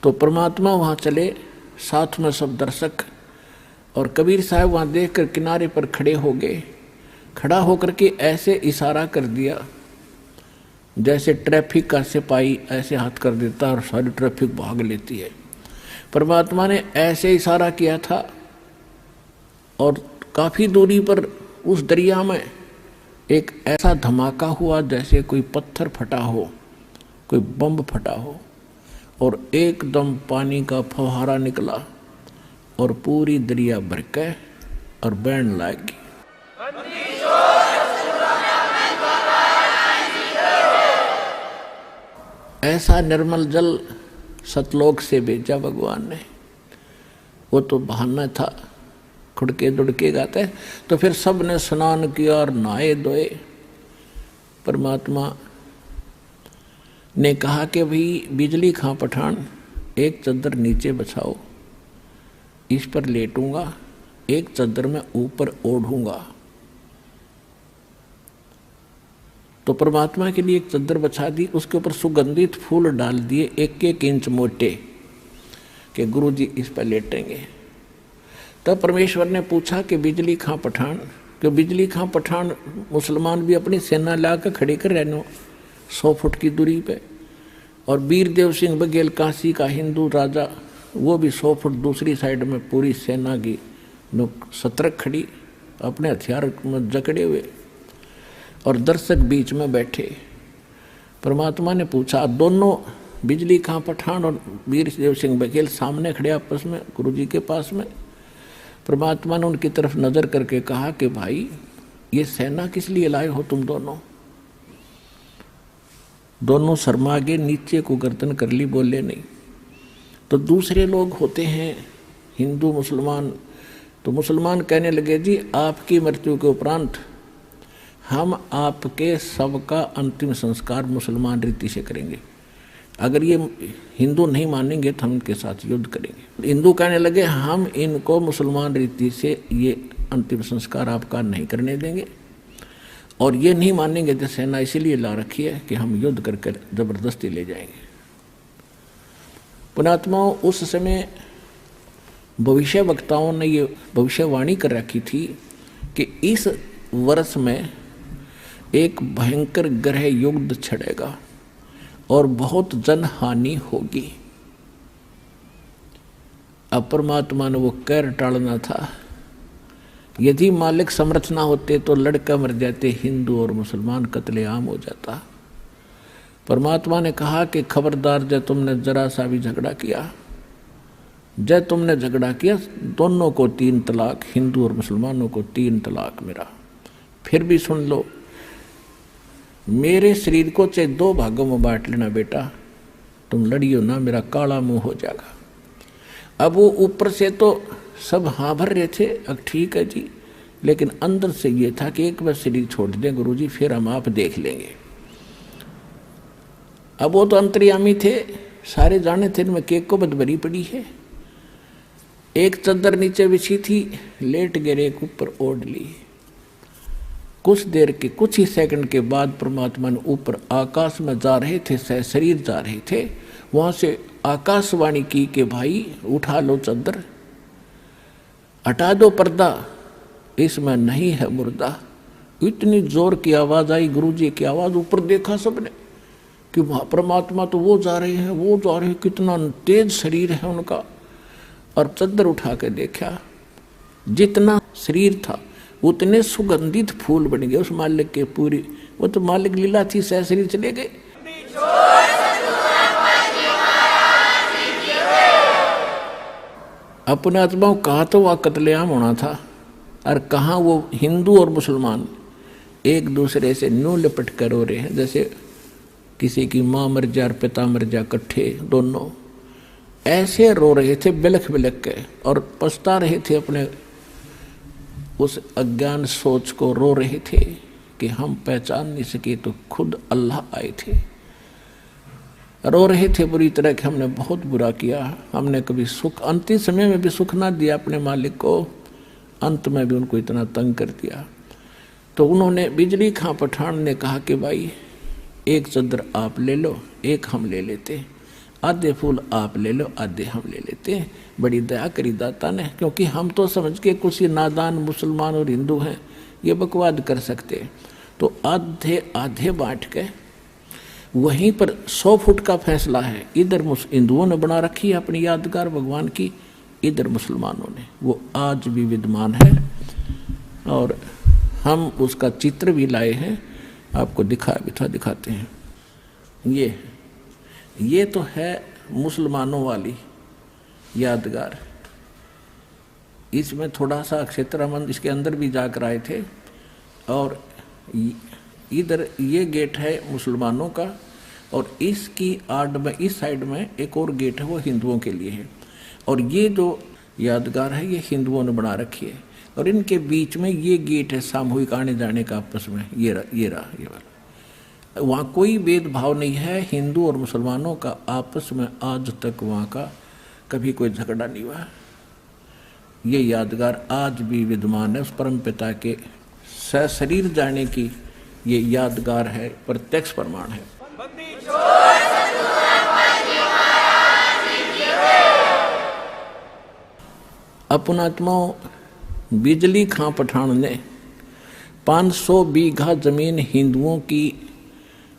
तो परमात्मा वहाँ चले, साथ में सब दर्शक, और कबीर साहब वहाँ देखकर किनारे पर खड़े हो गए। खड़ा होकर के ऐसे इशारा कर दिया जैसे ट्रैफिक का सिपाही ऐसे हाथ कर देता और सारी ट्रैफिक भाग लेती है। परमात्मा ने ऐसे इशारा किया था और काफ़ी दूरी पर उस दरिया में एक ऐसा धमाका हुआ जैसे कोई पत्थर फटा हो, कोई बम फटा हो, और एकदम पानी का फव्वारा निकला और पूरी दरिया भर के और बहने लगी। ऐसा निर्मल जल सतलोक से भेजा भगवान ने। वो तो बहाना था, खुड़के दुड़के गाते। तो फिर सब ने स्नान किया और नहाए धोए। परमात्मा ने कहा कि भाई बिजली खां पठान, एक चद्दर नीचे बछाओ, इस पर लेटूंगा, एक चद्दर में ऊपर ओढ़ूंगा। तो परमात्मा के लिए एक चद्दर बछा दी, उसके ऊपर सुगंधित फूल डाल दिए 1-1 इंच मोटे, कि गुरु जी इस पर लेटेंगे। तब परमेश्वर ने पूछा कि बिजली खां पठान, कि बिजली खां पठान मुसलमान भी अपनी सेना ला कर खड़े कर रहने 100 फुट की दूरी पे, और वीरदेव सिंह बघेल काशी का हिंदू राजा, वो भी 100 फुट दूसरी साइड में पूरी सेना की सतर्क खड़ी, अपने हथियार में जकड़े हुए, और दर्शक बीच में बैठे। परमात्मा ने पूछा, दोनों बिजली खां पठान और वीरदेव सिंह बघेल सामने खड़े आपस में गुरु जी के पास में। परमात्मा ने उनकी तरफ नजर करके कहा कि भाई ये सेना किस लिए लाए हो तुम दोनों? दोनों शर्मा गए, नीचे को गर्दन कर ली, बोले नहीं। तो दूसरे लोग होते हैं हिंदू मुसलमान, तो मुसलमान कहने लगे जी आपकी मृत्यु के उपरांत हम आपके सबका अंतिम संस्कार मुसलमान रीति से करेंगे, अगर ये हिंदू नहीं मानेंगे तो हम इनके साथ युद्ध करेंगे। हिंदू कहने लगे हम इनको मुसलमान रीति से ये अंतिम संस्कार आपका नहीं करने देंगे, और ये नहीं मानेंगे तो सेना इसीलिए ला रखी है कि हम युद्ध करके जबरदस्ती ले जाएंगे। पुणात्माओं, उस समय भविष्य वक्ताओं ने ये भविष्यवाणी कर रखी थी कि इस वर्ष में एक भयंकर ग्रह युद्ध छिड़ेगा और बहुत जनहानि होगी। अब परमात्मा ने वो कहर टालना था। यदि मालिक समर्थ ना होते तो लड़का मर जाते, हिंदू और मुसलमान कत्लेआम हो जाता। परमात्मा ने कहा कि खबरदार, जब तुमने जरा सा भी झगड़ा किया, जब तुमने झगड़ा किया, दोनों को 3 तलाक, हिंदू और मुसलमानों को 3 तलाक मेरा। फिर भी सुन लो, मेरे शरीर को चाहे 2 भागों में बांट लेना बेटा, तुम लड़ियो ना, मेरा काला मुंह हो जाएगा। अब वो ऊपर से तो सब हाँ भर रहे थे, अब ठीक है जी, लेकिन अंदर से ये था कि एक बार शरीर छोड़ दें गुरुजी, फिर हम आप देख लेंगे। अब वो तो अंतर्यामी थे, सारे जाने थे इनमें केक को बदबरी पड़ी है। एक चद्दर नीचे बिछी थी, लेट गिरे, एक ऊपर ओढ़ ली। कुछ देर के, कुछ ही सेकंड के बाद परमात्मा ने ऊपर आकाश में जा रहे थे, शरीर जा रहे थे, वहां से आकाशवाणी की कि भाई उठा लो चद्दर, हटा दो पर्दा, इसमें नहीं है मुर्दा। इतनी जोर की आवाज आई, गुरुजी की आवाज, ऊपर देखा सबने कि परमात्मा तो वो जा रहे हैं, वो जा रहे हैं, कितना तेज शरीर है उनका। और चद्दर उठा के देखा, जितना शरीर था उतने सुगंधित फूल बन गए उस मालिक के पूरी। वो तो मालिक लीला थी, सह शरीर चले गए। अपने आत्माओं, कहा तो वह कत्लेआम होना था, और कहाँ वो हिंदू और मुसलमान एक दूसरे से न्यू लिपट कर रो रहे हैं, जैसे किसी की माँ मर जा और पिता मर जा, इकट्ठे दोनों ऐसे रो रहे थे बिलख बिलख के, और पछता रहे थे अपने उस अज्ञान सोच को, रो रहे थे कि हम पहचान नहीं सके तो खुद अल्लाह आए थे। रो रहे थे बुरी तरह कि हमने बहुत बुरा किया, हमने कभी सुख, अंतिम समय में भी सुख ना दिया अपने मालिक को, अंत में भी उनको इतना तंग कर दिया। तो उन्होंने, बिजली खां पठान ने कहा कि भाई एक चद्दर आप ले लो, एक हम ले लेते, आधे फूल आप ले लो, आधे हम ले लेते हैं। बड़ी दया करी दाता ने, क्योंकि हम तो समझ के कुछ ही नादान मुसलमान और हिंदू हैं, ये बकवाद कर सकते। तो आधे आधे बांट के वहीं पर 100 फुट का फैसला है। इधर हिंदुओं ने बना रखी है अपनी यादगार भगवान की, इधर मुसलमानों ने, वो आज भी विद्यमान है, और हम उसका चित्र भी लाए हैं, आपको दिखाते हैं। ये तो है मुसलमानों वाली यादगार। इसमें थोड़ा सा क्षेत्रमंद इसके अंदर भी जाकर आए थे, और इधर ये गेट है मुसलमानों का, और इसकी आड़ में इस साइड में एक और गेट है, वो हिंदुओं के लिए है। और ये जो यादगार है ये हिंदुओं ने बना रखी है। और इनके बीच में ये गेट है सामूहिक आने जाने का आपस में, ये वाला। वहाँ कोई भेदभाव नहीं है, हिंदू और मुसलमानों का आपस में आज तक वहाँ का कभी कोई झगड़ा नहीं हुआ। ये यादगार आज भी विद्यमान है, उस परम पिता के सशरीर जाने की ये यादगार है, प्रत्यक्ष प्रमाण है। अपनात्माओं, बिजली खां पठान ने 500 बीघा जमीन हिंदुओं की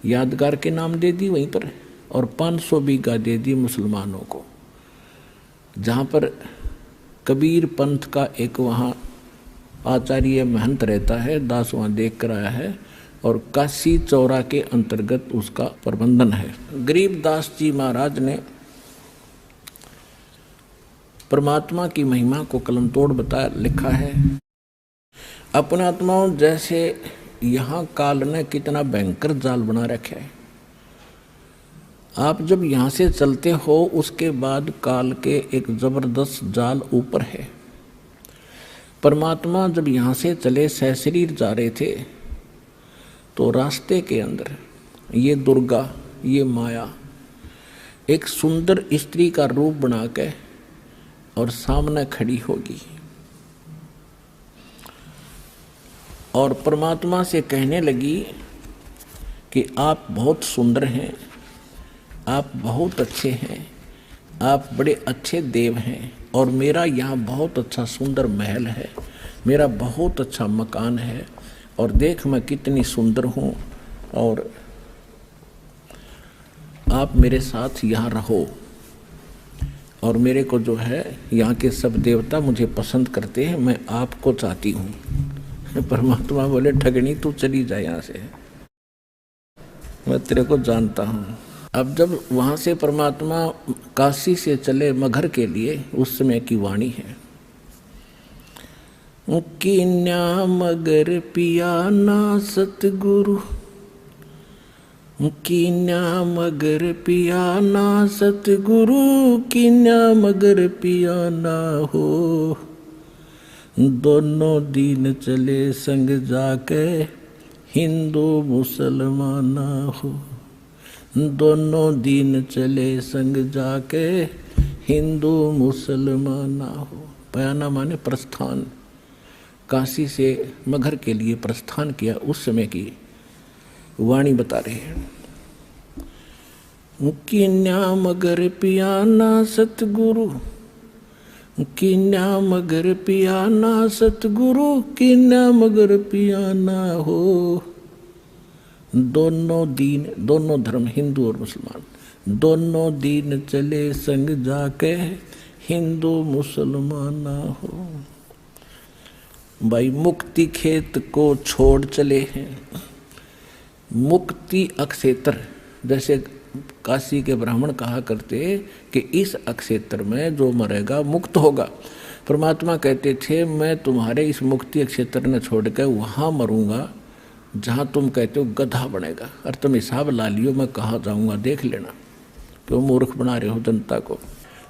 यादगार के नाम दे दी वहीं पर, और 500 बीघा दे दी मुसलमानों को। जहाँ पर कबीर पंथ का एक वहाँ आचार्य महंत रहता है, दास वहाँ देख कर आया है, और काशी चौरा के अंतर्गत उसका प्रबंधन है। गरीबदास जी महाराज ने परमात्मा की महिमा को कलम तोड़ बताया, लिखा है। अपने आत्माओं, जैसे यहाँ काल ने कितना भयंकर जाल बना रखा है। आप जब यहाँ से चलते हो उसके बाद काल के एक जबरदस्त जाल ऊपर है। परमात्मा जब यहाँ से चले सशरीर जा रहे थे तो रास्ते के अंदर ये दुर्गा, ये माया एक सुंदर स्त्री का रूप बना के और सामने खड़ी होगी और परमात्मा से कहने लगी कि आप बहुत सुंदर हैं, आप बहुत अच्छे हैं, आप बड़े अच्छे देव हैं, और मेरा यहाँ बहुत अच्छा सुंदर महल है, मेरा बहुत अच्छा मकान है, और देख मैं कितनी सुंदर हूँ, और आप मेरे साथ यहाँ रहो। और मेरे को जो है यहाँ के सब देवता मुझे पसंद करते हैं, मैं आपको चाहती हूँ। परमात्मा बोले, ठगनी तू चली जाए यहाँ से, मैं तेरे को जानता हूँ। अब जब वहाँ से परमात्मा काशी से चले मगहर के लिए, उस समय की वाणी है, कीन्या मगर पिया ना सतगुरु, कीन्या मगर पिया ना सतगुरु, कीन्या मगर पिया ना हो। दोनों दीन चले संग जाके हिंदू मुसलमान हो, दोनों दीन चले संग जाके हिंदू मुसलमान हो। पयाना माने प्रस्थान, काशी से मगहर के लिए प्रस्थान किया, उस समय की वाणी बता रहे हैं। कीन्या मगर पिया ना सतगुरु, कीन्या मगर पिया ना सतगुरु, कीन्या मगर पिया ना हो। दोनों दीन, दोनों धर्म हिंदू और मुसलमान, दोनों दीन चले संग जाके हिंदू मुसलमान ना हो। भाई मुक्ति खेत को छोड़ चले हैं, मुक्ति अक्षेत्र, जैसे काशी के ब्राह्मण कहा करते कि इस अक्षेत्र में जो मरेगा मुक्त होगा। परमात्मा कहते थे, मैं तुम्हारे इस मुक्ति क्षेत्र ने छोड़ कर वहाँ मरूंगा जहाँ तुम कहते हो गधा बनेगा, और तुम हिसाब ला लियो मैं कहाँ जाऊँगा, देख लेना, क्यों मूर्ख बना रहे हो जनता को।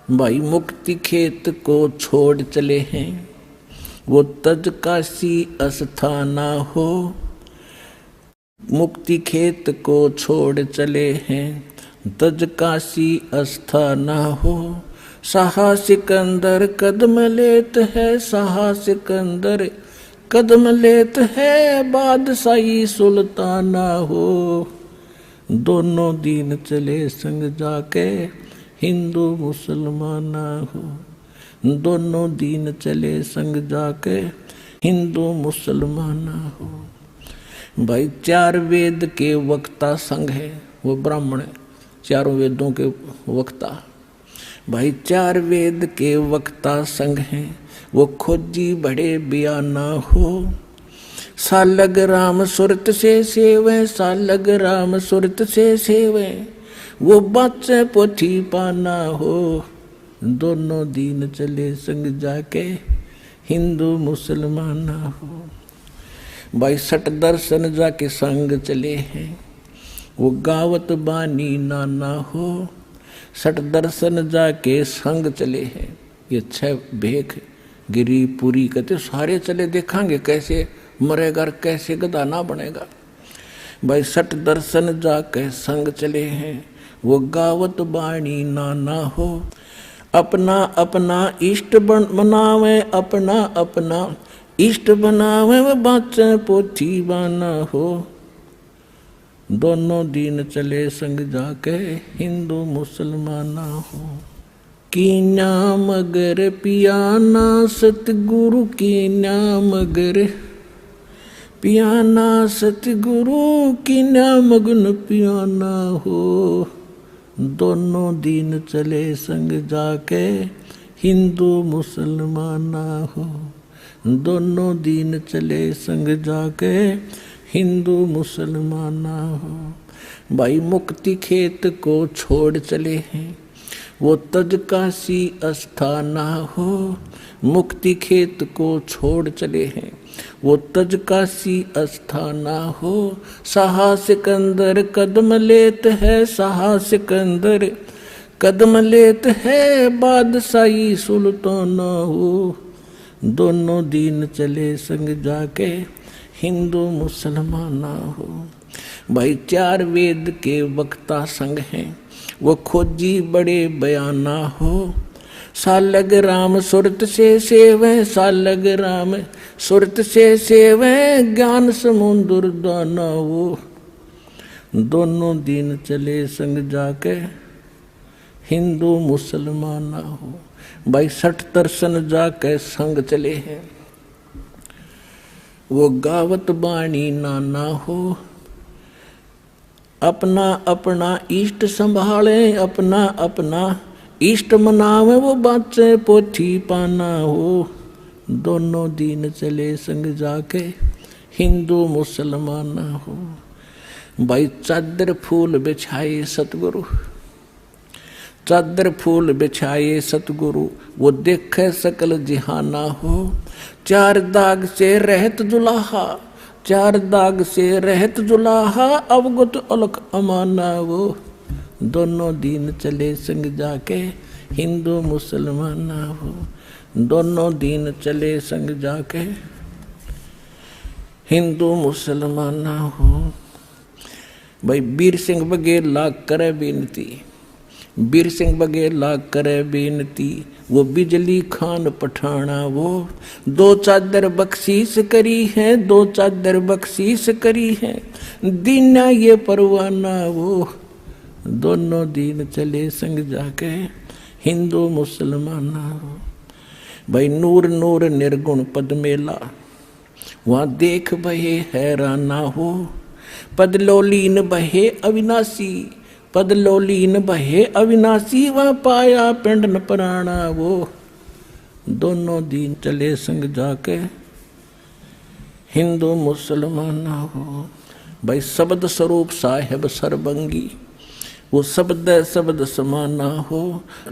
भाई मुक्ति खेत को छोड़ चले हैं, वो तज काशी अस्थाना हो। मुक्ति खेत को छोड़ चले हैं, तज काशी अस्थाना हो। साहा सिकंदर कदम लेत है, साहा सिकंदर कदम लेत है, बादशाही सुल्ताना हो। दोनों दीन चले संग जाके हिंदू मुसलमाना हो, दोनों दीन चले संग जाके हिंदू मुसलमाना हो। भाई 4 वेद के वक्ता संघ है, वो ब्राह्मण है, चारों वेदों के वक्ता। भाई 4 वेद के वक्ता संघ हैं, वो खोजी बड़े बयाना हो। सालग राम सुरत से सेवे, सालग राम सुरत से सेवे, वो बच्चे पोथी पाना हो। दोनों दीन चले संग जाके हिंदू मुसलमान हो। भाई सट दर्शन जाके संग चले हैं, वो गावत बानी नाना हो। सठ दर्शन जाके संग चले हैं। ये 6 भेख गिरी पूरी कहते सारे चले, देखांगे कैसे मरेगा कैसे गधा ना बनेगा। भाई 60 दर्शन जाके संग चले हैं, वो गावत बाणी नाना हो। अपना अपना इष्ट बनावे, अपना अपना इष्ट बनावे, वो बाँचे पोथी बाना हो। दोनों दिन चले संग जाके हिंदू मुसलमाना हो। कीन्या मगर पियाना सतगुरु, कीन्या मगर पियाना सतगुरु, कीन्या मगन पियाना हो। दोनों दिन चले संग जाके हिंदू मुसलमाना हो। दोनों दिन चले संग जाके हिंदू मुसलमाना हो। भाई मुक्ति खेत को छोड़ चले हैं, वो तज काशी अस्थाना हो। मुक्ति खेत को छोड़ चले हैं, वो तज काशी अस्थाना हो। शाह सिकंदर कदम लेत है, शाह सिकंदर कदम लेत है, बादशाही सुल्ताना हो। दोनों दिन चले संग जाके हिंदू मुसलमाना हो। भाई 4 वेद के वक्ता संग हैं, वो खोजी बड़े बयाना हो। सालग राम सुरत से सेवे, सालग राम सुरत से सेवे, ज्ञान समुद्र दाना हो। दोनों दिन चले संग जाके हिंदू मुसलमाना हो। भाई 60 दर्शन जाके संग चले हैं, वो गावत बाणी नाना हो। अपना अपना इष्ट संभाले, अपना अपना इष्ट मनावे, वो बाँचे पोथी पाना हो। दोनों दिन चले संग जाके हिंदू मुसलमाना हो। भाई चादर फूल बिछाए सतगुरु, चादर फूल बिछाए सतगुरु, वो देखे सकल जिहाना हो। 4 दाग से रहत जुलाहा, 4 दाग से रहत जुलाहा, अवगत अलख अमाना वो। दोनों दिन चले संग जाके हिंदू मुसलमाना हो। दोनों दिन चले संग जाके हिंदू मुसलमाना हो। भाई वीर सिंह बघेल लाग करे बेनती, वीर सिंह बघेल लाग करे बेनती, वो बिजली खान पठाना वो। 2 चादर बख्शीश करी है, 2 चादर बख्शीश करी है, दीना ये परवाना वो। दोनों दिन चले संग जाके हिंदू मुसलमाना हो। भाई नूर नूर निर्गुण पद मेला, वहाँ देख बहे हैराना हो। पदलोलीन बहे अविनाशी, पदलोलीन बहे अविनाशी, वहाँ पाया पिंड न पराना वो। दोनों दिन चले संग जाके हिंदू मुसलमाना हो। भाई शब्द स्वरूप साहेब सरबंगी, वो शब्द शब्द समाना हो।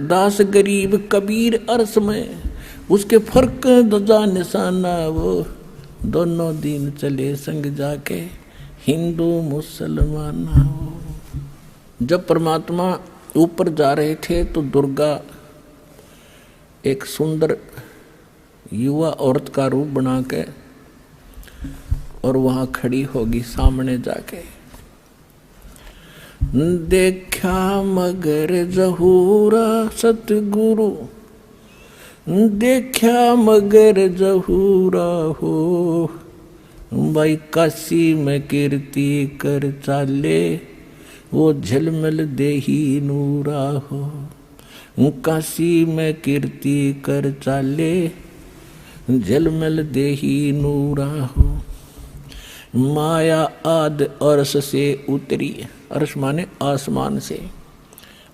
दास गरीब कबीर अरस में, उसके फर्क ध्वजा निशाना वो। दोनों दिन चले संग जाके हिंदू मुसलमाना हो। जब परमात्मा ऊपर जा रहे थे तो दुर्गा एक सुंदर युवा औरत का रूप बना के और वहाँ खड़ी होगी सामने जाके। देखा मगर जहूरा सतगुरु, देखा मगर जहूरा हो। भाई काशी में कीर्ति कर चाले, वो झलमल देही नूरा हो। काशी में कीर्ति कर चाले, झलमल देही नूरा हो। माया आद अर्श से उतरी, अर्श माने आसमान से,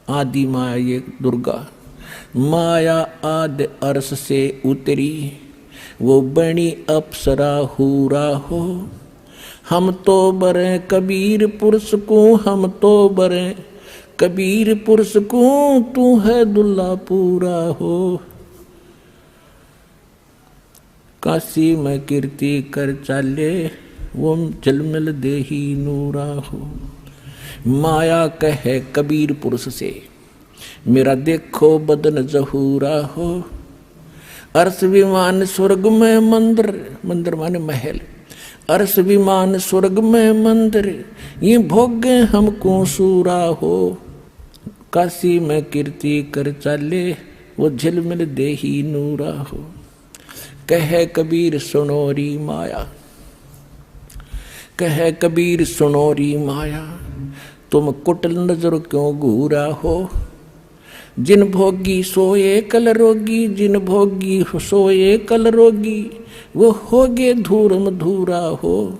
आदि माया ये दुर्गा। माया आद अर्श से उतरी, वो बनी अप्सरा हूरा हो। हम तो बरे कबीर पुरुष को, हम तो बरे कबीर पुरुष को, तू है दुल्ला पूरा हो। काशी में कीर्ति कर चाले, वो झलमल देही नूरा हो। माया कहे कबीर पुरुष से, मेरा देखो बदन जहूरा हो। अर्श विमान स्वर्ग में मंदिर, मंदिर माने महल, अर्श विमान स्वर्ग में मंदिर, ये भोगे हमको सूरा हो। काशी में कीर्ति कर चाले, वो झिलमिल देही नूरा हो। कहे कबीर सुनोरी माया, कहे कबीर सुनोरी माया, तुम कुटिल नजर क्यों घूरा हो। जिन भोगी सोए कल रोगी, जिन भोगी सोए कल रोगी, वो होगे धूरम धूरा हो।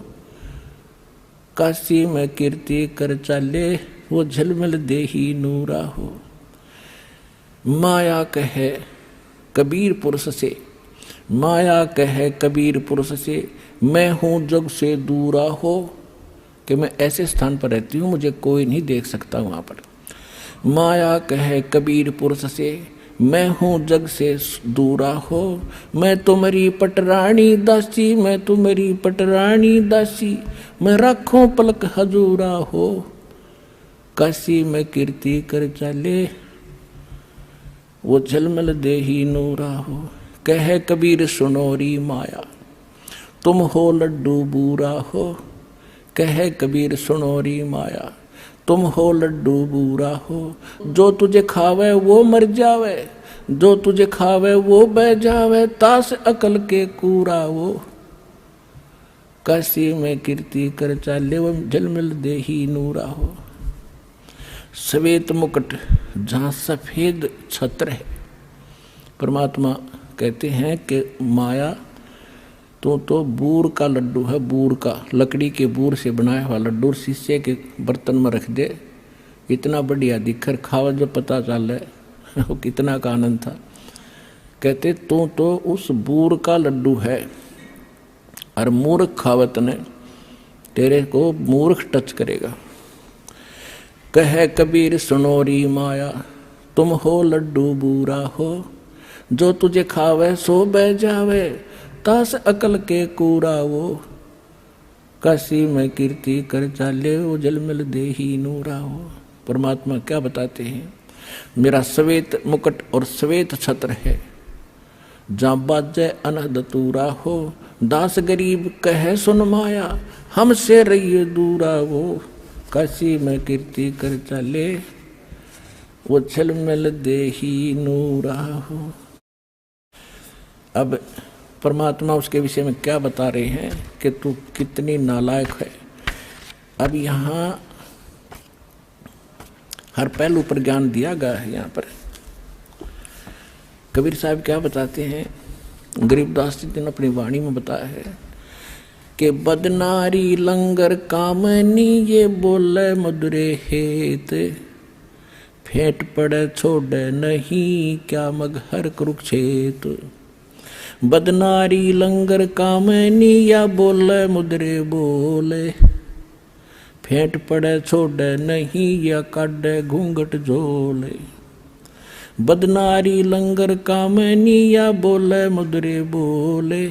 काशी में कीर्ति कर चाले, वो झलमल देही नूरा हो। माया कहे कबीर पुरुष से, माया कहे कबीर पुरुष से, मैं हूँ जग से दूरा हो। कि मैं ऐसे स्थान पर रहती हूँ, मुझे कोई नहीं देख सकता वहाँ पर। माया कहे कबीर पुरुष से, मैं हूँ जग से दूरा हो। मैं तुम्हारी पटरानी दासी, मैं तुम्हारी पटरानी दासी, मैं राखों पलक हजूरा हो। काशी में कीर्ति कर चले, वो झलमल देही नूरा हो। कहे कबीर सुनोरी माया, तुम हो लड्डू बूरा हो। कहे कबीर सुनोरी माया, तुम हो लड्डू बूरा हो। जो तुझे खावे वो मर जावे, जो तुझे खावे वो बह जावे, तास अकल के कूरा वो। काशी में कीर्ति कर चाले, वो झलमिल देही नूरा हो। श्वेत मुकुट जहाँ सफेद छत्र है, परमात्मा कहते हैं कि माया तो बूर का लड्डू है, बूर का, लकड़ी के बूर से बनाया हुआ लड्डू शीशे के बर्तन में रख दे, इतना बढ़िया दिखकर खावा जब पता चल है वो कितना का आनंद था। कहते तो उस बूर का लड्डू है, और मूर्ख खावत ने तेरे को मूर्ख टच करेगा। कहे कबीर सुनोरी माया, तुम हो लड्डू बूरा हो। जो तुझे खावे सो बह जावे, तास अकल के कूरा वो। काशी में कीर्ति कर चाले, वो जलमिल देही नूरा हो। परमात्मा क्या बताते हैं, मेरा श्वेत मुकुट और श्वेत छत्र है, जहाँ बाजे अनहद तूरा हो। दास गरीब कहे सुन माया, हमसे रहिए दूरा वो। काशी में कीर्ति कर चाले, वो झलमिल देही नूरा हो। अब परमात्मा उसके विषय में क्या बता रहे हैं कि तू कितनी नालायक है। अब यहाँ हर पहलू पर ज्ञान दिया गया है। यहाँ पर कबीर साहब क्या बताते हैं, गरीबदास जी ने अपनी वाणी में बताया है कि बदनारी लंगर कामनी, ये बोले मधुरे हेत, फेंट पड़े छोड़े नहीं क्या मगहर कुरुक्षेत्र। बदनारी लंगर कामनी, या बोले मुद्रे बोले, फेंट पड़े छोड़े नहीं या काटे घूंघट झोले। बदनारी लंगर कामनी, या बोले मुद्रे बोले,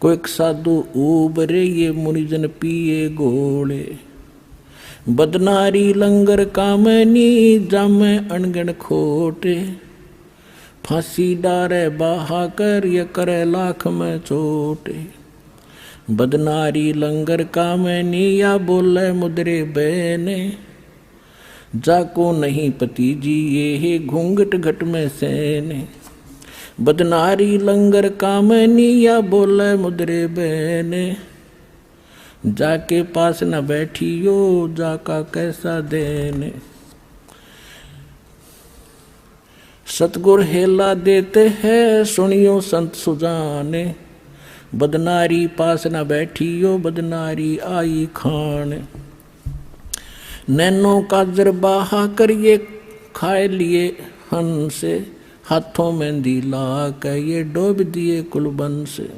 कोई साधु उबरे ये मुनिजन पिए गोले। बदनारी लंगर कामनी, जामे अनगण खोटे, फांसी डारे बहा कर ये करे लाख में चोटे। बदनारी लंगर कामनी, या बोले मुद्रे बहने, जाको नहीं पति जी ये घूंघट घट में सेने। बदनारी लंगर कामनी, या बोले मुद्रे बहने, जाके पास न बैठियो जाका कैसा देने। सतगुर हेला देते हैं सुनियो संत सुजाने, बदनारी पास न बैठियो बदनारी आई खान। नैनों का जरबाहा करिए खाए लिए हंस, हाथों में दिला के ये डोब दिए कुलबन से।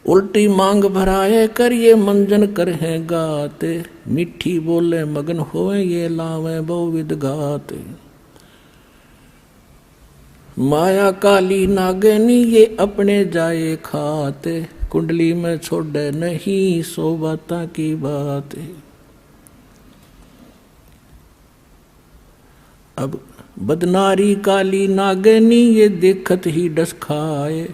उल्टी मांग भराए करिए मंजन कर हैं गाते, मिठी बोले मगन होए ये लावे बहुविध गाते। माया काली नागनी ये अपने जाए खाते, कुंडली में छोड़े नहीं सो बाता की बात। अब बदनारी काली नागनी ये देखत ही डस खाए,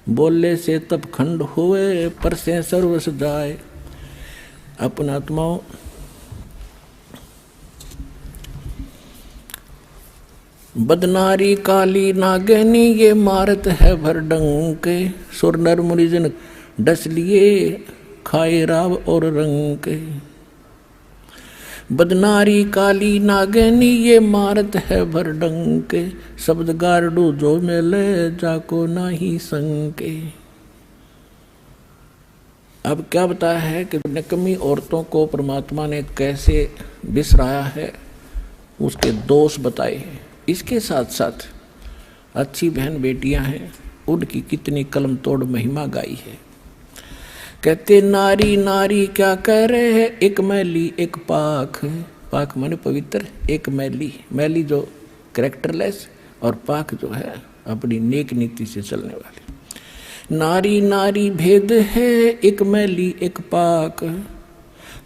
बोले से तब खंड हुए पर से सर्वस जाए। अपना आत्माओं बदनारी काली नागनी ये मारत है भर डंके, सुर नर मुनिजन डस लिए खाए राव और रंग। बदनारी काली नागनी ये मारत है भर डंके, शब्द गारडू जो मिले जाको नाही संके। अब क्या बताया है कि निकम्मी औरतों को परमात्मा ने कैसे बिसराया है, उसके दोष बताए हैं। इसके साथ साथ अच्छी बहन बेटियां हैं, उनकी कितनी कलम तोड़ महिमा गाई है। कहते नारी नारी क्या कह रहे है, एक मैली एक पाक। पाक माने पवित्र, एक मैली, मैली जो कैरेक्टरलेस, और पाक जो है अपनी नेक नीति से चलने वाली। नारी नारी भेद है, एक मैली एक पाक,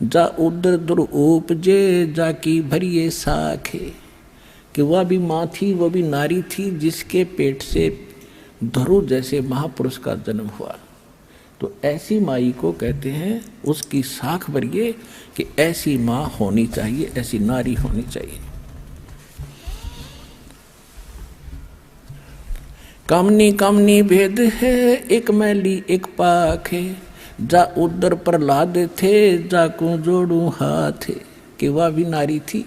जा उदर दुर उपजे जाकी भरिए साखे। कि वह भी माँ थी, वह भी नारी थी, जिसके पेट से धरु जैसे महापुरुष का जन्म हुआ। तो ऐसी माई को कहते हैं उसकी साख भरिए कि ऐसी माँ होनी चाहिए, ऐसी नारी होनी चाहिए। कामनी कामनी भेद है, एक मैली एक पाक है, जा उदर प्रहलाद थे जाको जोड़ू हाथ। कि वह भी नारी थी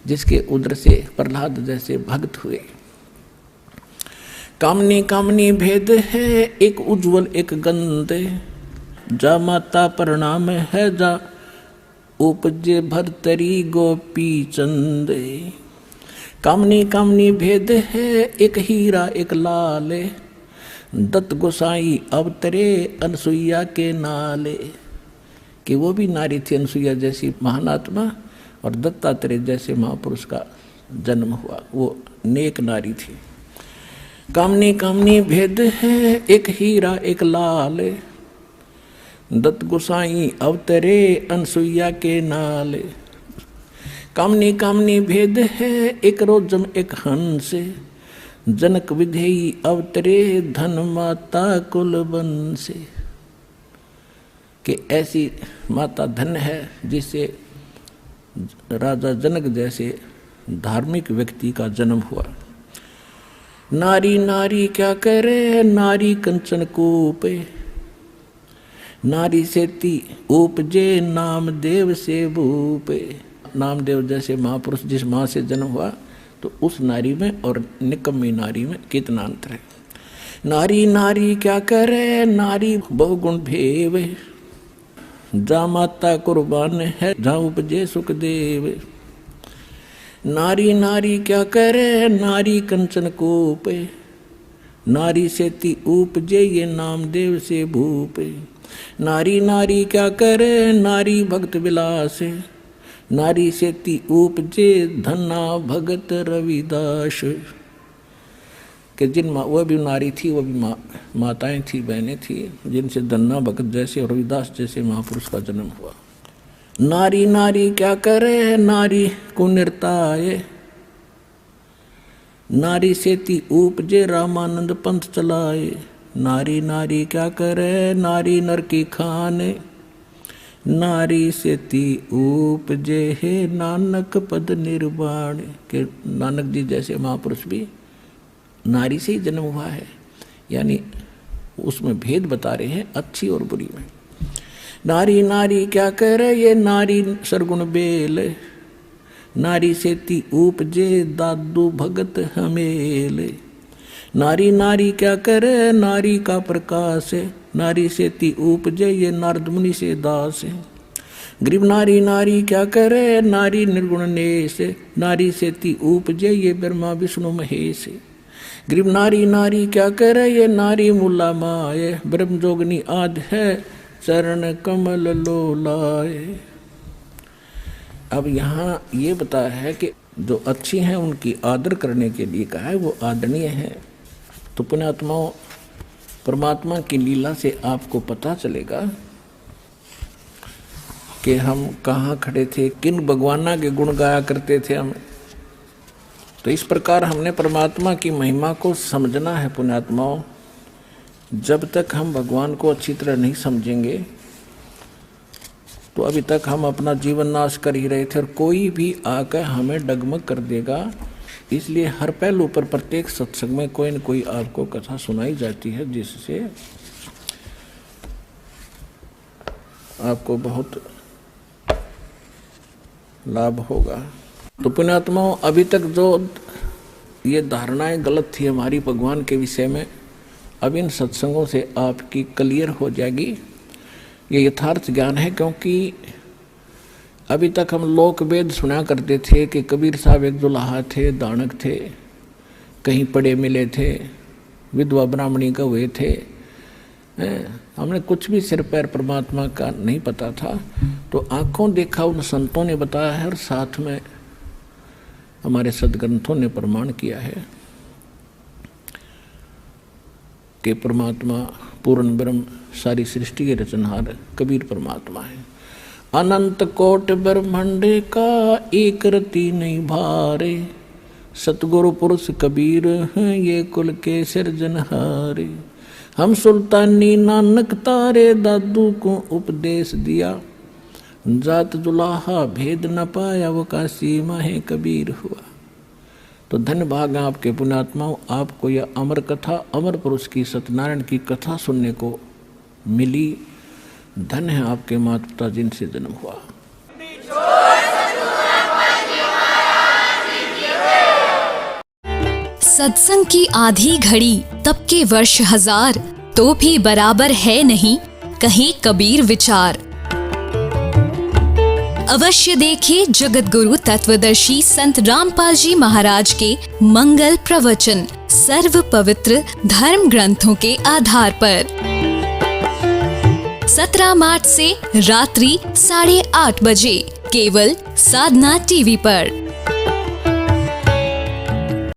जिसके उदर से प्रहलाद जैसे भक्त हुए। कामनी कामनी भेद है, एक उज्जवल एक गंध, जा माता प्रणाम है जा उपजे भरतरी गोपी चंद। कामनी कामनी भेद है, एक हीरा एक लाल, दत्त गोसाई अवतरे अनसुईया के नाले। कि वो भी नारी थी अनसुईया जैसी महान आत्मा, और दत्तात्रेय जैसे महापुरुष का जन्म हुआ, वो नेक नारी थी। कामनी कामनी भेद है, एक हीरा एक लाल, दत्त गोसाई अवतरे अनसुईया के नाल। कामनी कामनी भेद है, एक रोजम एक हंस, जनक विधेयी अवतरे धन माता कुल वंश। कि ऐसी माता धन है जिसे राजा जनक जैसे धार्मिक व्यक्ति का जन्म हुआ। नारी नारी क्या करे, नारी कंचन कूपे, नारी सेती उपजे नामदेव से भूपे। नामदेव जैसे महापुरुष जिस माँ से जन्म हुआ, तो उस नारी में और निकम्मी नारी में कितना अंतर है। नारी नारी क्या करे, नारी बहुगुण भेव, जा माता कुर्बान है जा उपजे सुखदेव। नारी नारी क्या करे, नारी कंचन कूपे, नारी सेती उपजे ये नामदेव से भूपे। नारी नारी क्या करे, नारी भक्त विलास, नारी सेती उपजे धन्ना भगत रविदास। कि जिन वह भी नारी थी, वह भी माताएं थी, बहनें थी, जिनसे धन्ना भगत जैसे और रविदास जैसे महापुरुष का जन्म हुआ। नारी नारी क्या करे, नारी कुनिरताए, नारी सेती उपजे रामानंद पंथ चलाए। नारी नारी क्या करे, नारी नर की खाने, नारी सेती उपजे है नानक पद निर्वाण। के नानक जी जैसे महापुरुष भी नारी से ही जन्म हुआ है, यानी उसमें भेद बता रहे हैं अच्छी और बुरी में। नारी नारी क्या करे, ये नारी सरगुण बेल, नारी सेती उपजे दादू भगत हमेल। नारी नारी क्या करे, नारी का प्रकाश, नारी सेती उपजे ये नारद मुनि से दास। गरीब नारी नारी क्या करे, नारी निर्गुण नेश, नारी सेती उपजे ये ब्रह्मा विष्णु महेश। गरीब नारी नारी क्या करे, ये नारी मुला माए, ब्रह्म जोगनी आद है चरण कमल लोलाए। अब यहाँ ये बताया है कि जो अच्छी हैं उनकी आदर करने के लिए कहा है, वो आदरणीय है। तो पुण्यात्माओं, परमात्मा की लीला से आपको पता चलेगा कि हम कहाँ खड़े थे, किन भगवाना के गुण गाया करते थे हम, तो इस प्रकार हमने परमात्मा की महिमा को समझना है पुण्यात्माओं। जब तक हम भगवान को अच्छी तरह नहीं समझेंगे तो अभी तक हम अपना जीवन नाश कर ही रहे थे, और कोई भी आकर हमें डगमग कर देगा। इसलिए हर पहलू पर प्रत्येक सत्संग में कोई न कोई आपको कथा सुनाई जाती है, जिससे आपको बहुत लाभ होगा। तो पुण्यात्माओं, अभी तक जो ये धारणाएं गलत थी हमारी भगवान के विषय में, अब इन सत्संगों से आपकी क्लियर हो जाएगी। ये यथार्थ ज्ञान है, क्योंकि अभी तक हम लोक वेद सुना करते थे कि कबीर साहब एक दुल्हा थे, दानक थे, कहीं पड़े मिले थे, विधवा ब्राह्मणी का हुए थे। हमने कुछ भी सिर पैर परमात्मा का नहीं पता था। तो आंखों देखा उन संतों ने बताया है, और साथ में हमारे सदग्रंथों ने प्रमाण किया है कि परमात्मा पूर्ण ब्रह्म सारी सृष्टि के रचनहार कबीर परमात्मा है। अनंत कोट ब्रह्मांड का एक रति नहीं भारे, सतगुरु पुरुष कबीर हैं ये कुल के सिरजनहारे। हम सुल्तानी नानक तारे दादू को उपदेश दिया, जात दुलाहा भेद न पाया वो काशी माहे कबीर हुआ। तो धन्य भाग आपके पुण्यात्माओं, आपको यह अमर कथा, अमर पुरुष की सत्यनारायण की कथा सुनने को मिली। धन्य है आपके माता पिता जिनसे जन्म हुआ। सत्संग की आधी घड़ी तब के वर्ष हजार, तो भी बराबर है नहीं कहीं कबीर विचार। अवश्य देखिए जगत गुरु तत्वदर्शी संत रामपाल जी महाराज के मंगल प्रवचन सर्व पवित्र धर्म ग्रंथों के आधार पर 17 मार्च से रात्रि 8:30 बजे केवल साधना टीवी पर।